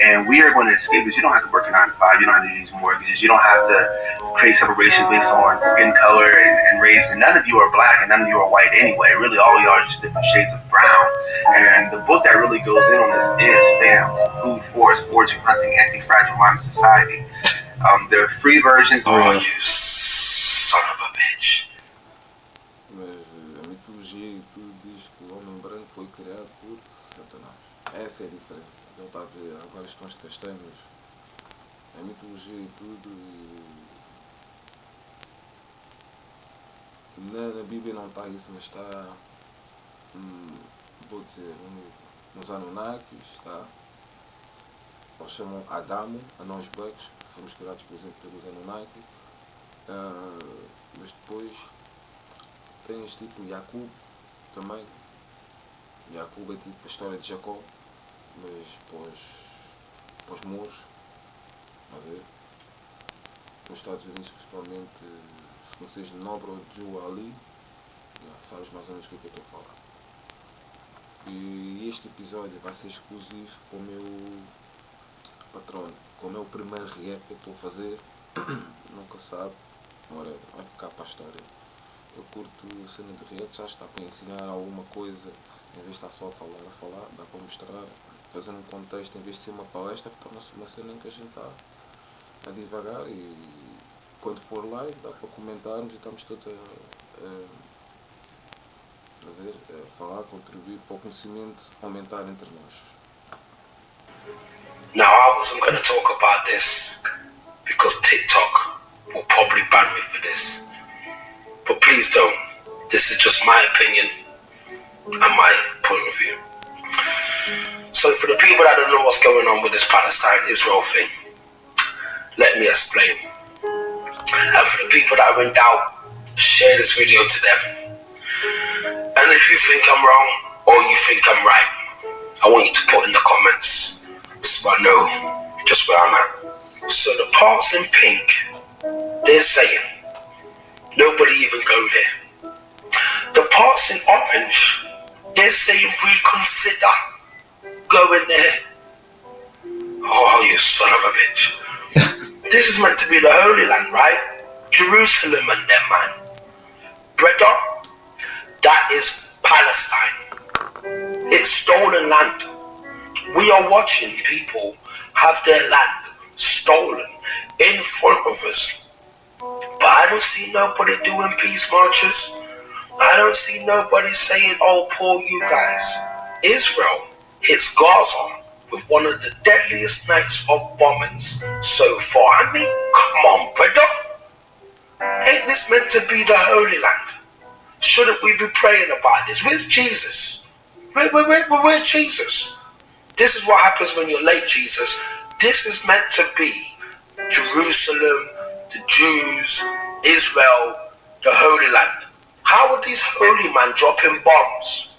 And we are going to escape this. You don't have to work a 9 to 5. You don't have to use mortgages. You don't have to create separation based on skin color and race. And none of you are black and none of you are white anyway. Really, all you are just different shades of brown. And the book that really goes in on this is FAMS, Food, Forest, Foraging, Hunting, Anti-Fragile Modern Society. There are free versions. Oh, you son of a bitch. Mas a mitologia e tudo diz que o homem branco foi criado por Satanás. Essa é a diferença. Ele está a dizer, há vários tons de castanhos. A mitologia e tudo. Na Bíblia não está isso, mas está. Vou dizer, nos Anunnakis, está. Eles chamam Adamo, anões brancos, que foram criados, por exemplo, pelos Anunnaki. Mas depois tens tipo Jacob também. Jacob é tipo a história de Jacó, mas para os mouros, a ver? Nos Estados Unidos, principalmente, se conheces Nobre ou Jew ali, sabes mais ou menos o que é que eu estou a falar. E este episódio vai ser exclusivo com o meu patrono, como é o primeiro react que eu estou a fazer, nunca sabe, whatever, vai ficar para a história. Eu curto a cena de react, já está para ensinar alguma coisa, em vez de estar só a falar, dá para mostrar, fazer um contexto, em vez de ser uma palestra, torna-se uma cena em que a gente está a divagar e quando for live dá para comentarmos e estamos todos a falar, contribuir para o conhecimento aumentar entre nós. Now, I wasn't going to talk about this because TikTok will probably ban me for this. But please don't. This is just my opinion and my point of view. So for the people that don't know what's going on with this Palestine-Israel thing, let me explain. And for the people that went out, share this video to them. And if you think I'm wrong or you think I'm right, I want you to put in the comments so I know just where I'm at. So the parts in pink, they're saying nobody even go there. The parts in orange, they're saying reconsider going there. Oh, you son of a bitch. This is meant to be the Holy Land, right? Jerusalem and them, man. Brother, that is Palestine. It's stolen land. We are watching people have their land stolen in front of us. But I don't see nobody doing peace marches. I don't see nobody saying, oh, poor you guys. Israel hits Gaza with one of the deadliest nights of bombings so far. I mean, come on, brother. Ain't this meant to be the Holy Land? Shouldn't we be praying about this? Where's Jesus? Where's Jesus? This is what happens when you're late, Jesus. This is meant to be Jerusalem, the Jews, Israel, the Holy Land. How are these holy men dropping bombs?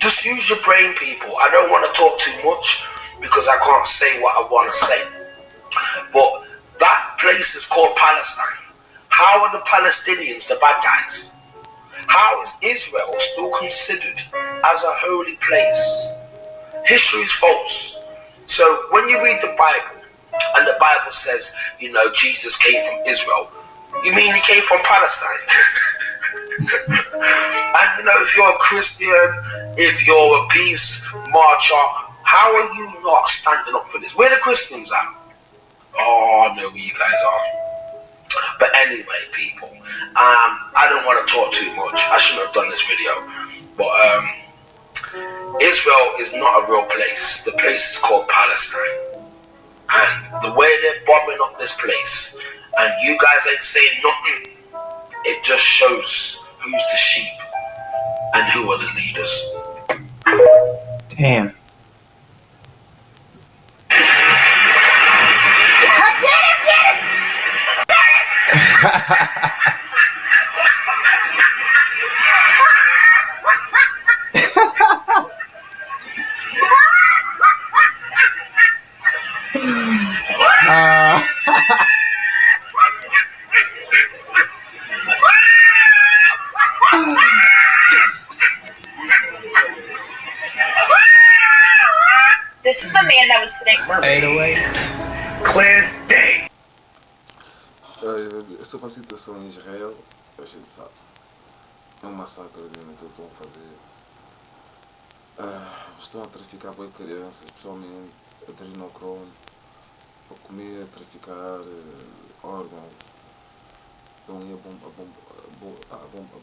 Just use your brain, people. I don't want to talk too much because I can't say what I want to say. But that place is called Palestine. How are the Palestinians the bad guys? How is Israel still considered as a holy place? History is false. So when you read the Bible, and the Bible says, you know, Jesus came from Israel, you mean he came from Palestine? And you know, if you're a Christian, if you're a peace marcher, how are you not standing up for this? Where the Christians at? Oh, I know where you guys are. But anyway, people, I don't want to talk too much. I shouldn't have done this video. But Israel is not a real place. The place is called Palestine. And the way they're bombing up this place, and you guys ain't saying nothing, it just shows who's the sheep and who are the leaders. Damn. This is the man that was sitting. 808. Clear as day. Sobre a situação em Israel, a gente sabe. É um massacre naquilo que estão a fazer. Estão a traficar com crianças, especialmente adrenocrome, para comer, traficar órgãos. Estão aí a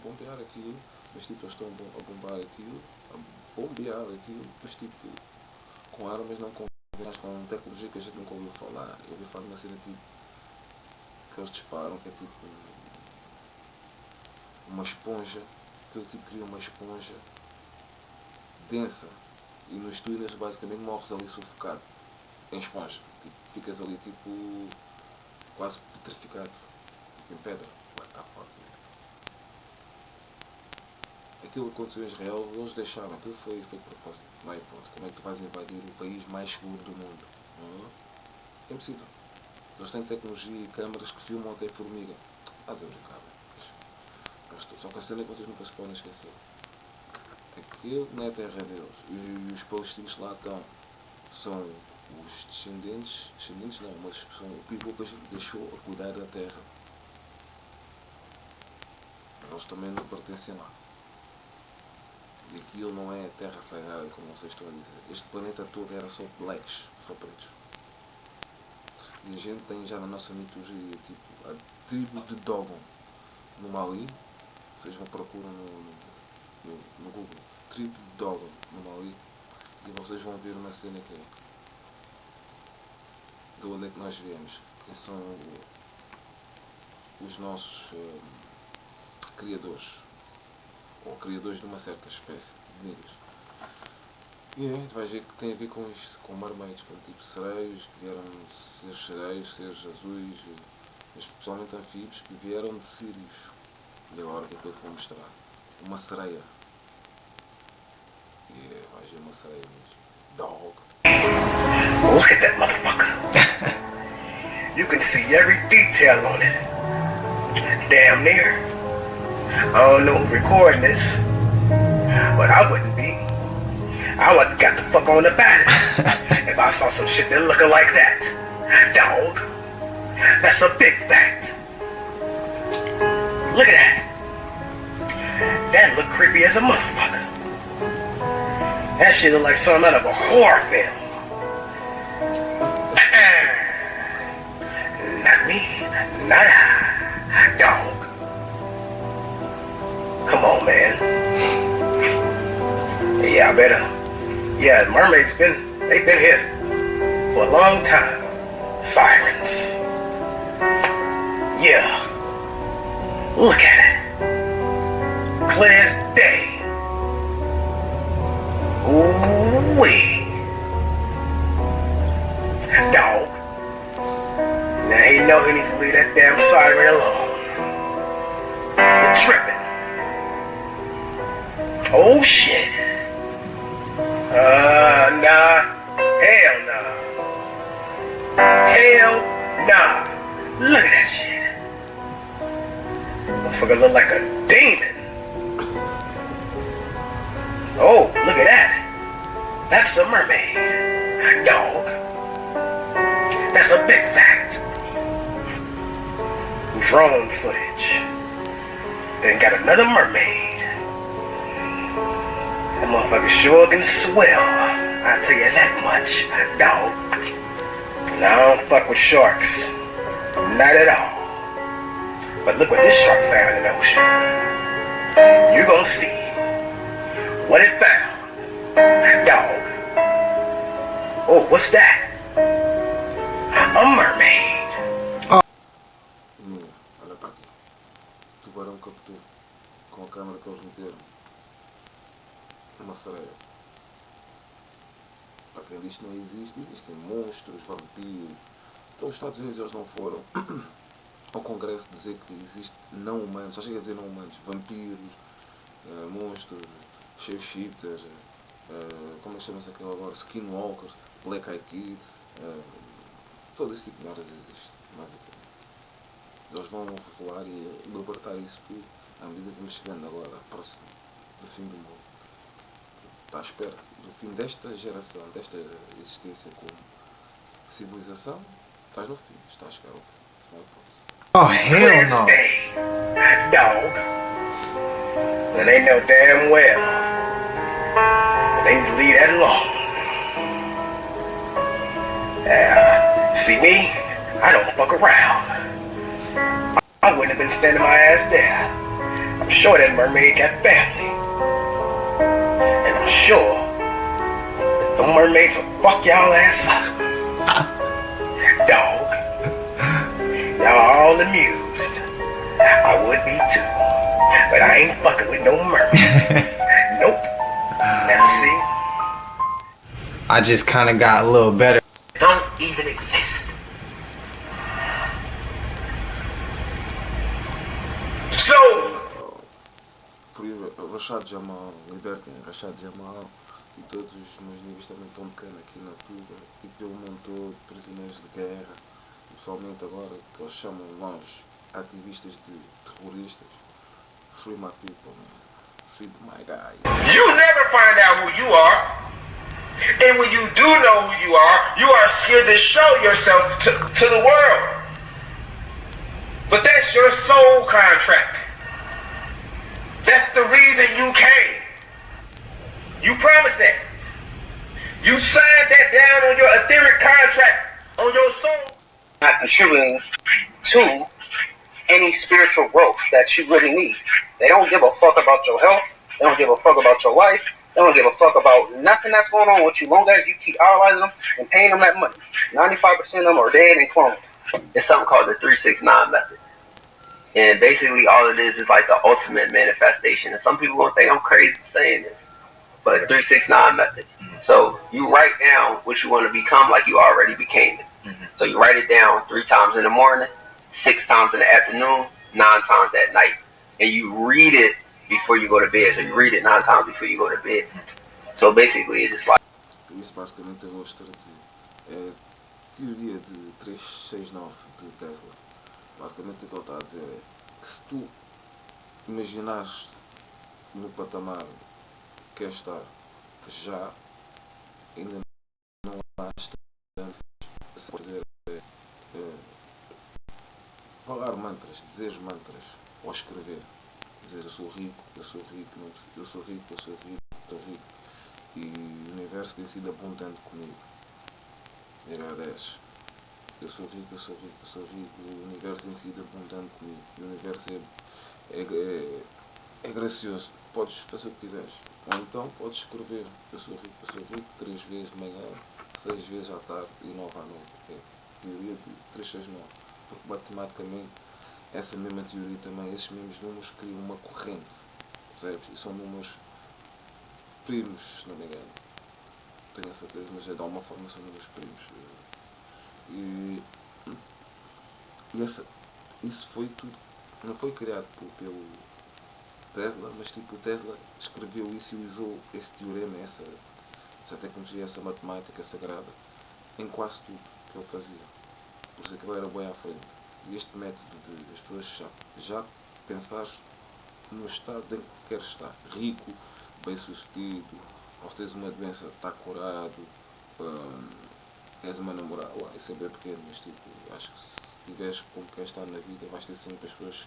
bombear aquilo, mas tipo, eles estão a bombar aquilo, mas tipo, com armas, não com tecnologia que a gente nunca ouviu falar. Eu ouvi falar de uma cena tipo que eles disparam, que é tipo uma esponja, que eu tipo cria uma esponja densa, e nos túneis basicamente morres ali sufocado em esponja, tipo, ficas ali tipo quase petrificado, tipo, em pedra. What the fuck, man? Aquilo que aconteceu em Israel, eles deixaram, aquilo foi de propósito, não é hipótese. Como é que tu vais invadir o país mais seguro do mundo? É impossível. Eles têm tecnologia e câmaras que filmam até formiga. Estás a brincar, só que a cena é que vocês nunca se podem esquecer. Aquilo não é a terra deles. E os palestinos lá estão. São os descendentes não, mas são o povo que deixou a cuidar da terra. Mas eles também não pertencem lá. E aquilo não é a terra sagrada, como vocês estão a dizer. Este planeta todo era só blacks, só pretos. E a gente tem já na nossa mitologia, tipo, a tribo de Dogon no Mali. Vocês vão procurar no Google, tribo de Dogon no Mali, e vocês vão ver uma cena que é de onde é que nós viemos, que são os nossos criadores, ou criadores de uma certa espécie de negros. E a gente vai ver que tem a ver com isto, com mermaids, com tipo sereios, que vieram de seres sereios, seres azuis, especialmente anfíbios, que vieram de sírios. E agora o que é que eu te vou mostrar? Uma sereia. E vai ver uma sereia mesmo. Dog. Look at that motherfucker. You can see every detail on it. Damn near. I don't know who's recording this, but I wouldn't be. I would have got the fuck on about it if I saw some shit that looking like that. Dog. That's a big fact. Look at that. That look creepy as a motherfucker. That shit look like something out of a horror film. Not me. Nada. Dog. Come on, man. Yeah, I better. Yeah, mermaids they've been here for a long time. Sirens. Yeah. Look at it. Clear as day. Ooh-wee. Dog. Now he know he needs to leave that damn siren alone. You're tripping. Oh shit. Nah, look at that shit. Motherfucker look like a demon. Oh, look at that. That's a mermaid. Dog. That's a big fact. Drone footage. Then got another mermaid. That motherfucker sure can swell. I'll tell you that much, dog. And I don't fuck with sharks. Not at all. But look what this shark found in the ocean. You gonna see what it found. Dog. Oh, what's that? A mermaid. Olha para aqui. Tubarão captou com a câmera que eles meteram. Uma sereia. Para quem diz que não existe, existem monstros, vampiros. Então os Estados Unidos eles não foram ao Congresso dizer que existe não humanos, só chega a dizer não humanos, vampiros, monstros, shapeshifters, como é que chama-se aquilo agora, skinwalkers, black eyed kids, todo esse tipo de merdas existe, basicamente. Eles vão revelar e libertar isso tudo à medida que vamos chegando agora, próximo do fim do mundo. Estás perto do fim desta geração, desta existência como civilização, estás no fim, estás a chegar ao fim. Oh, hell no. Dog. And they know damn well they need to leave that alone. See me? I don't fuck around. I wouldn't have been standing my ass there. I'm sure that mermaid got family. And I'm sure that the mermaids will fuck y'all ass up. Dog. Y'all all amused. I would be too. But I ain't fucking with no mermaids. Nope. Now see? I just kind of got a little better. Don't even exist. So, Rashad Jamal, libertem Rashad Jamal e todos os meus níveis também estão tocando aqui na tuba e pelo mundo todo, prisioneiros de guerra, pessoalmente agora que eles chamam nós ativistas de terroristas. Free my people, man. Free my guy. You never find out who you are. And when you do know who you are scared to show yourself to the world. But that's your soul contract. That's the reason you came. You promised that. You signed that down on your etheric contract, on your soul. Not contributing to any spiritual growth that you really need. They don't give a fuck about your health. They don't give a fuck about your life. They don't give a fuck about nothing that's going on with you, long as you keep idolizing them and paying them that money. 95% of them are dead and cloned. It's something called the 369 method. And basically all it is like the ultimate manifestation. And some people gonna think I'm crazy for saying this, but 369 method. So you write down what you want to become like you already became it. So you write it down 3 times in the morning, 6 times in the afternoon, 9 times at night. And you read it before you go to bed. So you read it 9 times before you go to bed. So basically it's just like... Isso basicamente eu vou traduzir. É teoria de 369 de Tesla. Basicamente o que ele está a dizer é que se tu imaginares no patamar que queres estar já, ainda não há instantes, se fazer falar mantras, dizer mantras ou escrever, dizer eu sou rico, eu sou rico, eu sou rico, eu sou rico, estou rico, e o universo tem sido abundante comigo e agradeces. Eu sou rico, eu sou rico, eu sou rico, o universo tem sido abundante comigo, o universo é gracioso, podes fazer o que quiseres, ou então podes escrever eu sou rico 3 vezes de manhã, 6 vezes à tarde e 9 à noite. É teoria de 369, porque matematicamente essa mesma teoria também, esses mesmos números criam uma corrente, percebes? E são números primos, se não me engano, tenho a certeza, mas de alguma forma são números primos. E isso foi tudo, não foi criado pelo Tesla, mas tipo o Tesla escreveu isso e usou esse teorema, essa tecnologia, essa matemática sagrada em quase tudo que ele fazia. Por isso é que eu era bem à frente. E este método de as pessoas já pensar no estado em que queres estar. Rico, bem sucedido, ou se tens uma doença, está curado, és uma namorada. Ué, isso é bem pequeno, mas tipo, acho que se tiveres como queres estar na vida, vais ter sempre as pessoas que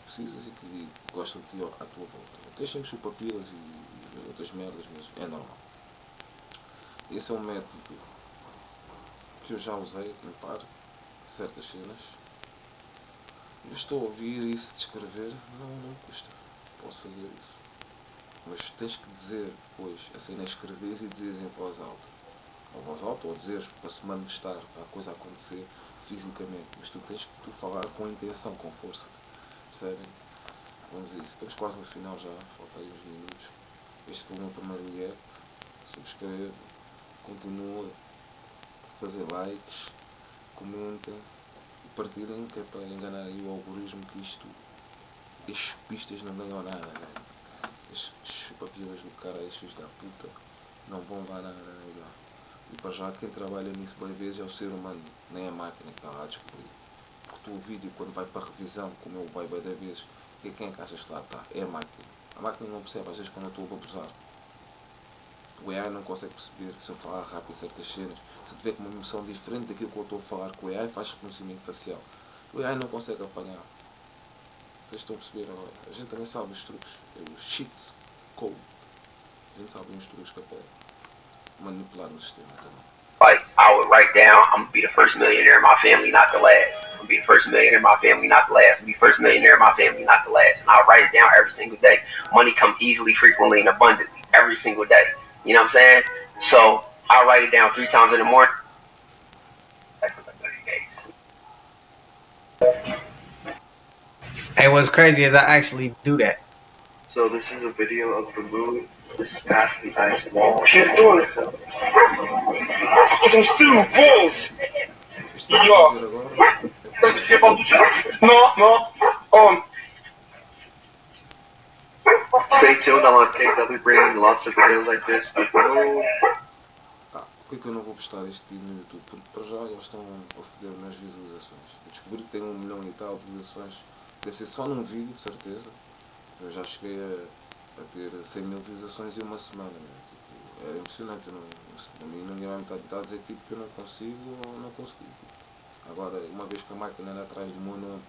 precisas e que gostam de ti à tua volta. Tens sempre chupapilas e outras merdas, mas é normal. Esse é um método que eu já usei em parte, certas cenas. Eu estou a ouvir isso, descrever, não custa, posso fazer isso. Mas tens que dizer depois, a cena é escreveres e dizeres em voz alta. Ou voz alta, ou dizeres para se manifestar, para a coisa acontecer fisicamente. Mas tu tens que falar com intenção, com força. Percebem? Vamos a isso. Estamos quase no final já, falta aí uns minutos. Este foi o meu primeiro react. Subscreve, continua, fazer likes, comentem e partilhem, que é para enganar aí o algoritmo que isto, estes pistas não ganham nada, né? Estes chupapilas do caralho, estes filhos da puta, não vão dar nada, né? E para já quem trabalha nisso bem vezes é o ser humano, nem a máquina que está lá a descobrir. Porque o vídeo quando vai para a revisão, como eu vai bem da vez, quem é que achas que lá está? É a máquina. A máquina não percebe às vezes quando eu estou a abusar. O AI não consegue perceber se eu falar rápido certas cenas. Se eu tiver com uma emoção diferente daquilo que eu estou a falar com o AI, faz reconhecimento facial. O AI não consegue apanhar. Vocês estão a perceber agora? A gente também sabe os truques. É o cheat code. A gente sabe uns truques que é para manipular no sistema também. Like, I would write down, I'm gonna be the first millionaire in my family, not the last. I'm gonna be the first millionaire in my family, not the last. I'm gonna be the first millionaire in my family, not the last. And I'll write it down every single day. Money come easily, frequently, and abundantly every single day. You know what I'm saying? So I'll write it down 3 times in the morning. For like 30 days. Hey, what's crazy is I actually do that. So this is a video of the moon. This is past the ice wall. She's doing it. Some steel balls. Yo. No. Stay tuned on my page. I'll be bringing lots of videos like this of the moon. Por que eu não vou postar este vídeo no YouTube? Porque para já eles estão a foder nas visualizações. Eu descobri que tem 1 milhão e tal de visualizações. Deve ser só num vídeo, de certeza. Eu já cheguei a ter 100 mil visualizações em uma semana. Né? Tipo, é impressionante. A mim ninguém vai me estar a dizer tipo, que eu não consigo ou não consegui. Agora, uma vez que a máquina anda atrás do meu nome,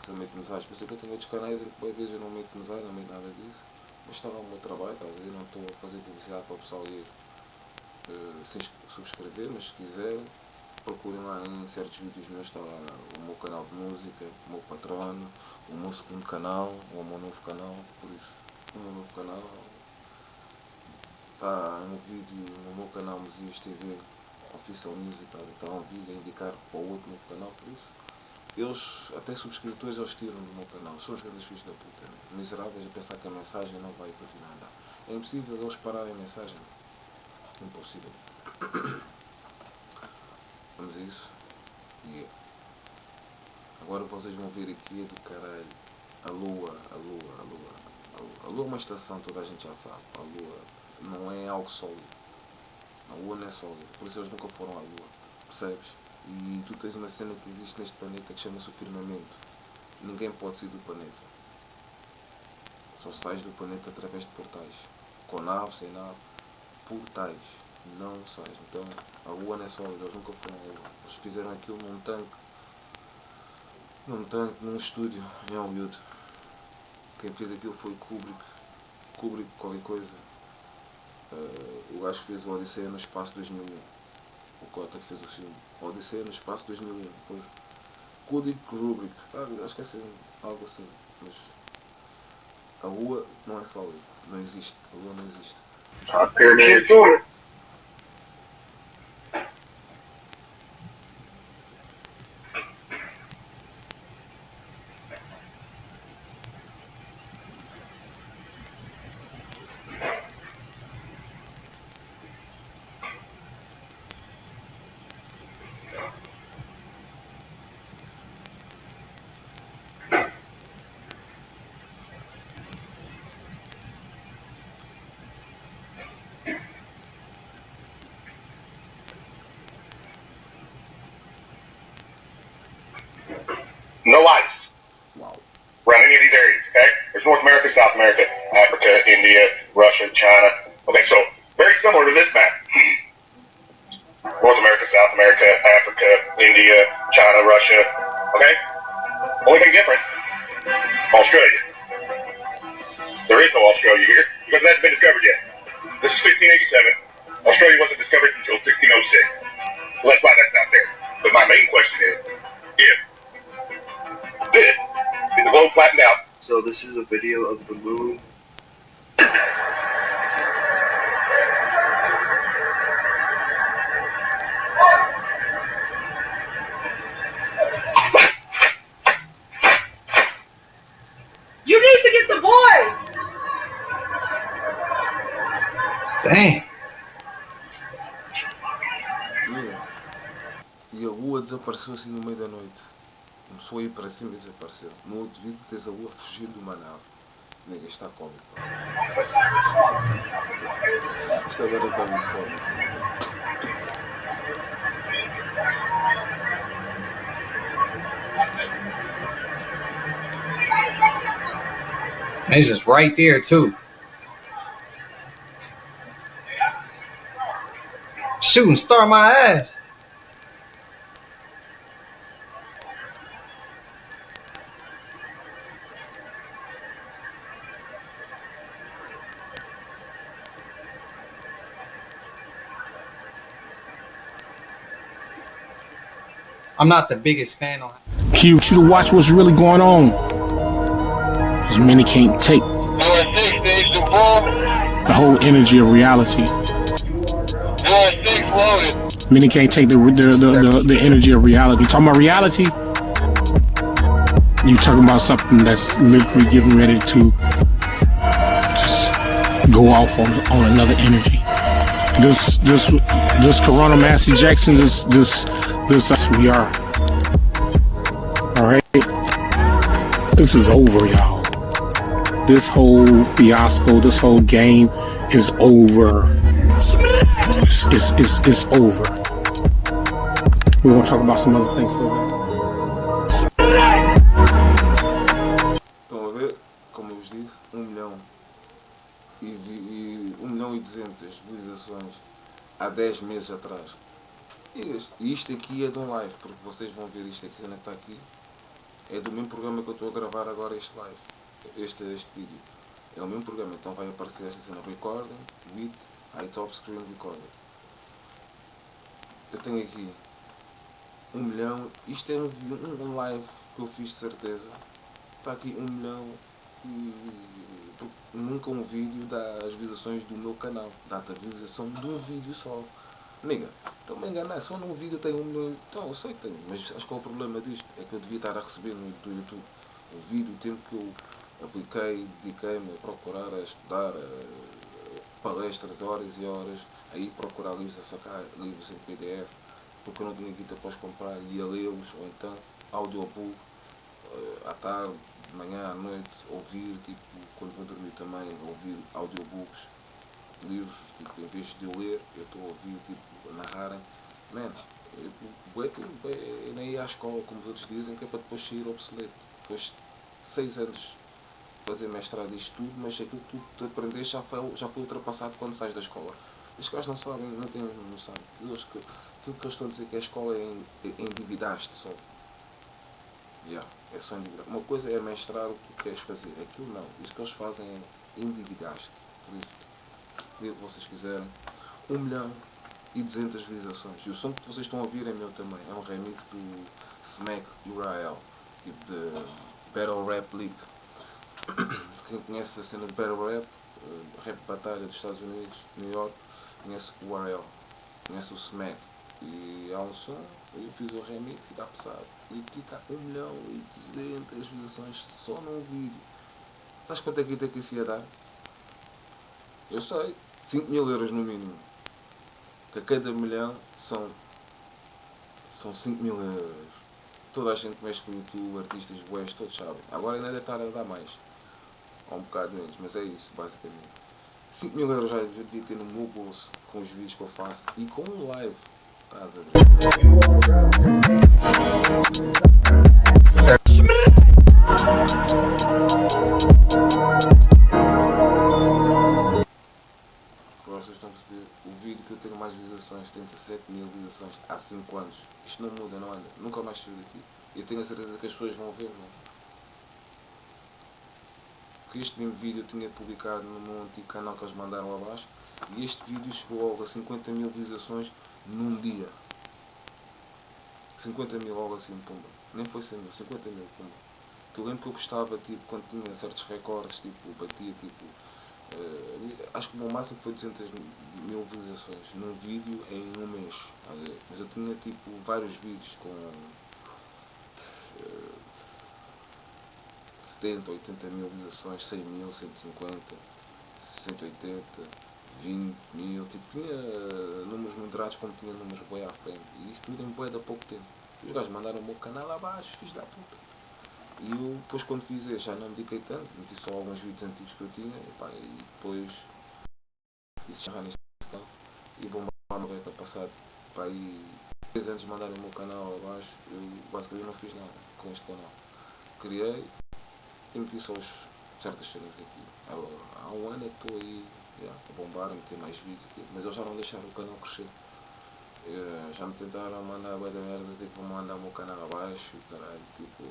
se eu meto Mzyah, por isso que eu tenho outros canais em que às vezes eu não meto Mzyah, não meto nada disso. Mas está lá o meu trabalho, estás a ver? Não estou a fazer publicidade para o pessoal ir sem subscrever, mas se quiserem, procurem lá em certos vídeos meus, está lá o meu canal de música, o meu patrono, o meu segundo canal, ou o meu novo canal, por isso, o meu novo canal está um vídeo no meu canal Mzyah TV Oficial Music, está um vídeo a indicar para o outro novo canal, por isso, eles, até subscritores, eles tiram do meu canal, são os grandes filhos da puta, né? Miseráveis a pensar que a mensagem não vai continuar a andar. É impossível eles pararem a mensagem. Impossível. Vamos a isso. Yeah. Agora vocês vão ver aqui é do caralho. A Lua. A Lua é uma estação, toda a gente já sabe. A Lua não é algo sólido. A Lua não é sólida. Por isso eles nunca foram à Lua. Percebes? E tu tens uma cena que existe neste planeta que chama-se o firmamento. Ninguém pode sair do planeta. Só sais do planeta através de portais. Com nave, sem nave. Portais. Não sais. Então a Lua não é sólida, eles nunca foram à Lua. Eles fizeram aquilo num tanque, num estúdio em Hollywood. Quem fez aquilo foi Kubrick qualquer coisa. O gajo que fez o Odisseia no Espaço 2001. O Cota que fez o filme Odisseia no Espaço 2001. Depois Kubrick. Acho que é assim, algo assim. Mas a Lua não é sólida. Não existe. A Lua não existe. no ice around any of these areas, okay? There's North America, South America, Africa, India, Russia, China. Okay, so very similar to this map. North America, South America, Africa, India, China, Russia, okay? Only thing different, Australia. There is no Australia here because it hasn't been discovered yet. This is 1587. Australia wasn't discovered until 1606. Well, that's why that's not there. But my main question is, if this is the globe flattened out. So this is a video of the moon. You need to get the boy. Dang. E a lua desapareceu assim no meio da noite. Começou a ir para cima e desapareceu. No outro vídeo tens a lua fugir de uma nave. Nega, está cómico. Isto agora está muito cómico. It's just right there too. Shooting star my ass. I'm not the biggest fan on Q to watch what's really going on. Because many can't take the whole energy of reality. Many can't take the energy of reality. You talking about reality? You talking about something that's literally getting ready to just go off on another energy. This Corona mass ejection, this we are. Alright? This is over, y'all. This whole fiasco, this whole game is over. It's over. We're gonna talk about some other things for that. Estão a ver? Como eu vos disse, 1 milhão e 1.200.000 visualizações há 10 meses atrás. E isto aqui é de um live, porque vocês vão ver isto aqui, cena que está aqui, é do mesmo programa que eu estou a gravar agora este live, este vídeo. É o mesmo programa, então vai aparecer esta cena recording, with, top screen recording. Eu tenho aqui 1 milhão, isto é um live que eu fiz de certeza. Está aqui 1 milhão e nunca um vídeo dá as visualizações do meu canal, dá-te a visualização de um vídeo só. Nega, estou-me a enganar, só num vídeo tenho 1 milhão. Então, eu sei que tenho, mas acho que é o problema disto, é que eu devia estar a receber do YouTube o vídeo, o tempo que eu apliquei, dediquei-me a procurar, a estudar, palestras, horas e horas, a ir procurar livros, a sacar livros em PDF, porque eu não tinha guita para os comprar, ia lê-los, ou então audiobook, à tarde, de manhã, à noite, ouvir, tipo, quando vou dormir também, ouvir audiobooks, livros, tipo, em vez de eu ler, eu estou a ouvir, tipo, narrarem. Man, eu nem ia à escola, como os outros dizem, que é para depois sair obsoleto. Depois de 6 anos fazer mestrado isto tudo, mas aquilo que tu aprendeste já foi ultrapassado quando sais da escola. Os caras não sabem, não têm noção. Aquilo que eles estão a dizer que a escola é endividaste só. É só endividar. Uma coisa é mestrar o que tu queres fazer, aquilo não. Isso que eles fazem é endividaste. Por isso, o que vocês quiserem, 1.200.000 visualizações. E o som que vocês estão a ouvir é meu também. É um remix do Smack URL, tipo de Battle Rap League. Quem conhece a cena de Battle Rap, rap batalha dos Estados Unidos, New York, conhece o URL, conhece o Smack. E há um som, eu fiz o remix e está pesado. E aqui está 1.200.000 visualizações só num vídeo. Sabes quanto é que isso ia dar? Eu sei, 5.000 euros no mínimo. Que a cada milhão são 5.000 euros. Toda a gente mexe com o YouTube, artistas boés, todos sabem. Agora ainda deve estar a dar mais. Ou um bocado menos, mas é isso, basicamente. 5.000 euros já devia ter no meu bolso, com os vídeos que eu faço e com um live. Estás a ver? 5 anos. Isto não muda, não anda. Nunca mais saiu daqui. Eu tenho a certeza que as pessoas vão ver mesmo. Porque este mesmo vídeo eu tinha publicado no meu antigo canal que eles mandaram abaixo. E este vídeo chegou logo a 50 mil visualizações num dia. 50 mil logo assim, pumba. Nem foi 100 mil, 50 mil, pumba. Que eu lembro que eu postava, tipo, quando tinha certos recordes, tipo, batia, tipo... acho que o meu máximo foi 200 mil visualizações num vídeo em um mês. Mas eu tinha, tipo, vários vídeos com... 70, 80 mil visualizações, 100 mil, 150, 180, 20 mil, tipo, tinha números moderados como tinha números bem à frente, e isso tudo em bué de pouco tempo. E os gajos mandaram o meu canal abaixo, fiz da puta. E eu depois quando fiz isso já não me dediquei tanto, meti só alguns vídeos antigos que eu tinha, e depois isso já neste canal, e bombar uma beca passado, para aí 3 anos de mandarem o meu canal abaixo, eu basicamente não fiz nada com este canal. Criei e meti só certas cenas aqui. Há um ano é que estou aí a bombar, a meter mais vídeos aqui, mas eles já não deixaram o canal crescer. Já me tentaram mandar bué da merda, dizer que vão mandar o meu canal abaixo, caralho, tipo,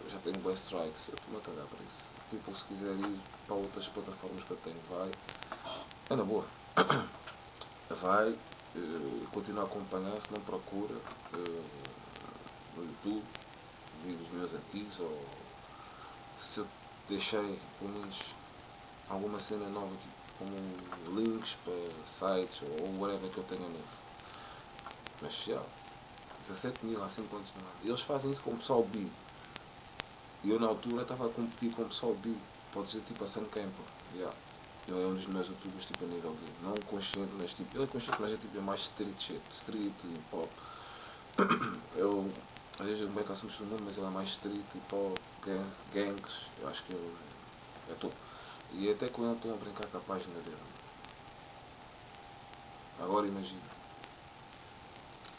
eu já tenho bué strikes, eu estou-me a cagar para isso. People, se quiser ir para outras plataformas que eu tenho, vai. É na boa. Vai, continua a acompanhar, se não procura no YouTube, vídeos meus antigos, ou se eu deixei pelo menos alguma cena nova, tipo como links para sites ou whatever que eu tenha novo. Mas já, 17 mil há 5 anos não há. Eles fazem isso com o pessoal B. E eu na altura estava a competir com o pessoal B. Pode dizer tipo a Sun Camper. Yeah. Ele é um dos meus youtubers tipo a nível de não consciente, mas tipo, ele é consciente, mas é tipo mais street shit, street pop. Eu às vezes eu bem que assumo o nome, mas ele é mais street pop, gangs, eu acho que eu estou. E até com ele estou a brincar com a página dele. Agora imagina.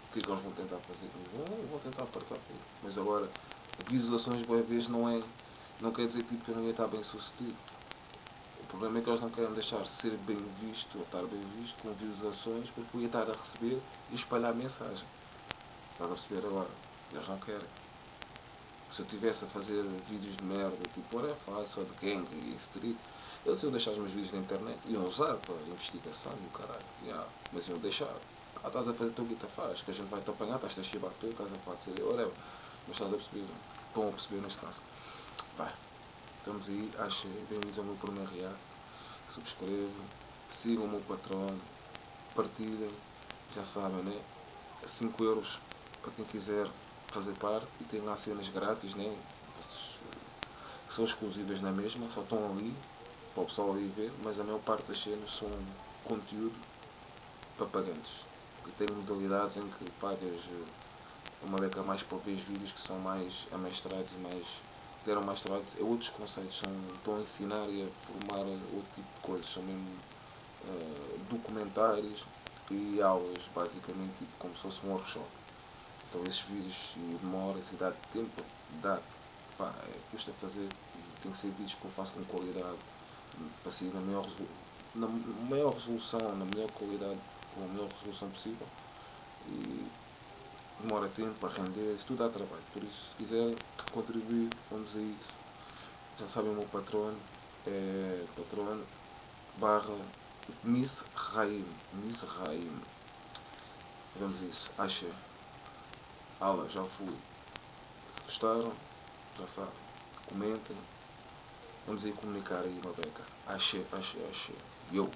O que é que eles vão tentar fazer comigo? Vão tentar apertar comigo. Mas agora, visualizações boa vez não quer dizer tipo, que eu não ia estar bem sucedido. O problema é que eles não querem deixar ser bem visto ou estar bem visto com visualizações porque eu ia estar a receber e espalhar a mensagem. Estás a perceber agora? Eles não querem. Se eu estivesse a fazer vídeos de merda, tipo, ora falar só de gang e street, eles iam deixar os meus vídeos na internet, iam usar para investigação e o caralho. Yeah. Mas iam deixar. Estás a fazer o que tu faz, que a gente vai te apanhar, estás a chibar tudo, estás a falar de ser whatever. Mas estás a perceber, estão a perceber neste caso. Vai, estamos aí, acho bem-vindos ao meu primeiro react. Subscrevam, sigam o meu patrão, partilhem, já sabem, né? 5 euros para quem quiser fazer parte e tem lá cenas grátis, né? Que são exclusivas na mesma, só estão ali para o pessoal aí ver, mas a maior parte das cenas são conteúdo para pagantes. E tem modalidades em que pagas uma beca mais por ver vídeos que são mais amestrados e mais deram mais trabalho, é outros conceitos, estão a ensinar e a formar outro tipo de coisas, são mesmo documentários e aulas, basicamente, tipo, como se fosse um workshop. Então esses vídeos demoram-se, dá tempo, custa fazer, e tem que ser vídeos que eu faço com qualidade, para sair na maior resolução, na melhor qualidade, com a melhor resolução possível. E demora tempo a render, isso tudo dá trabalho. Por isso, se quiserem contribuir, vamos a isso. Já sabem, o meu patrono é patrono/Mzyah. Vamos a isso. Achei. Aula, já fui. Se gostaram, já sabem. Comentem. Vamos aí comunicar aí uma beca. Achei. Yo!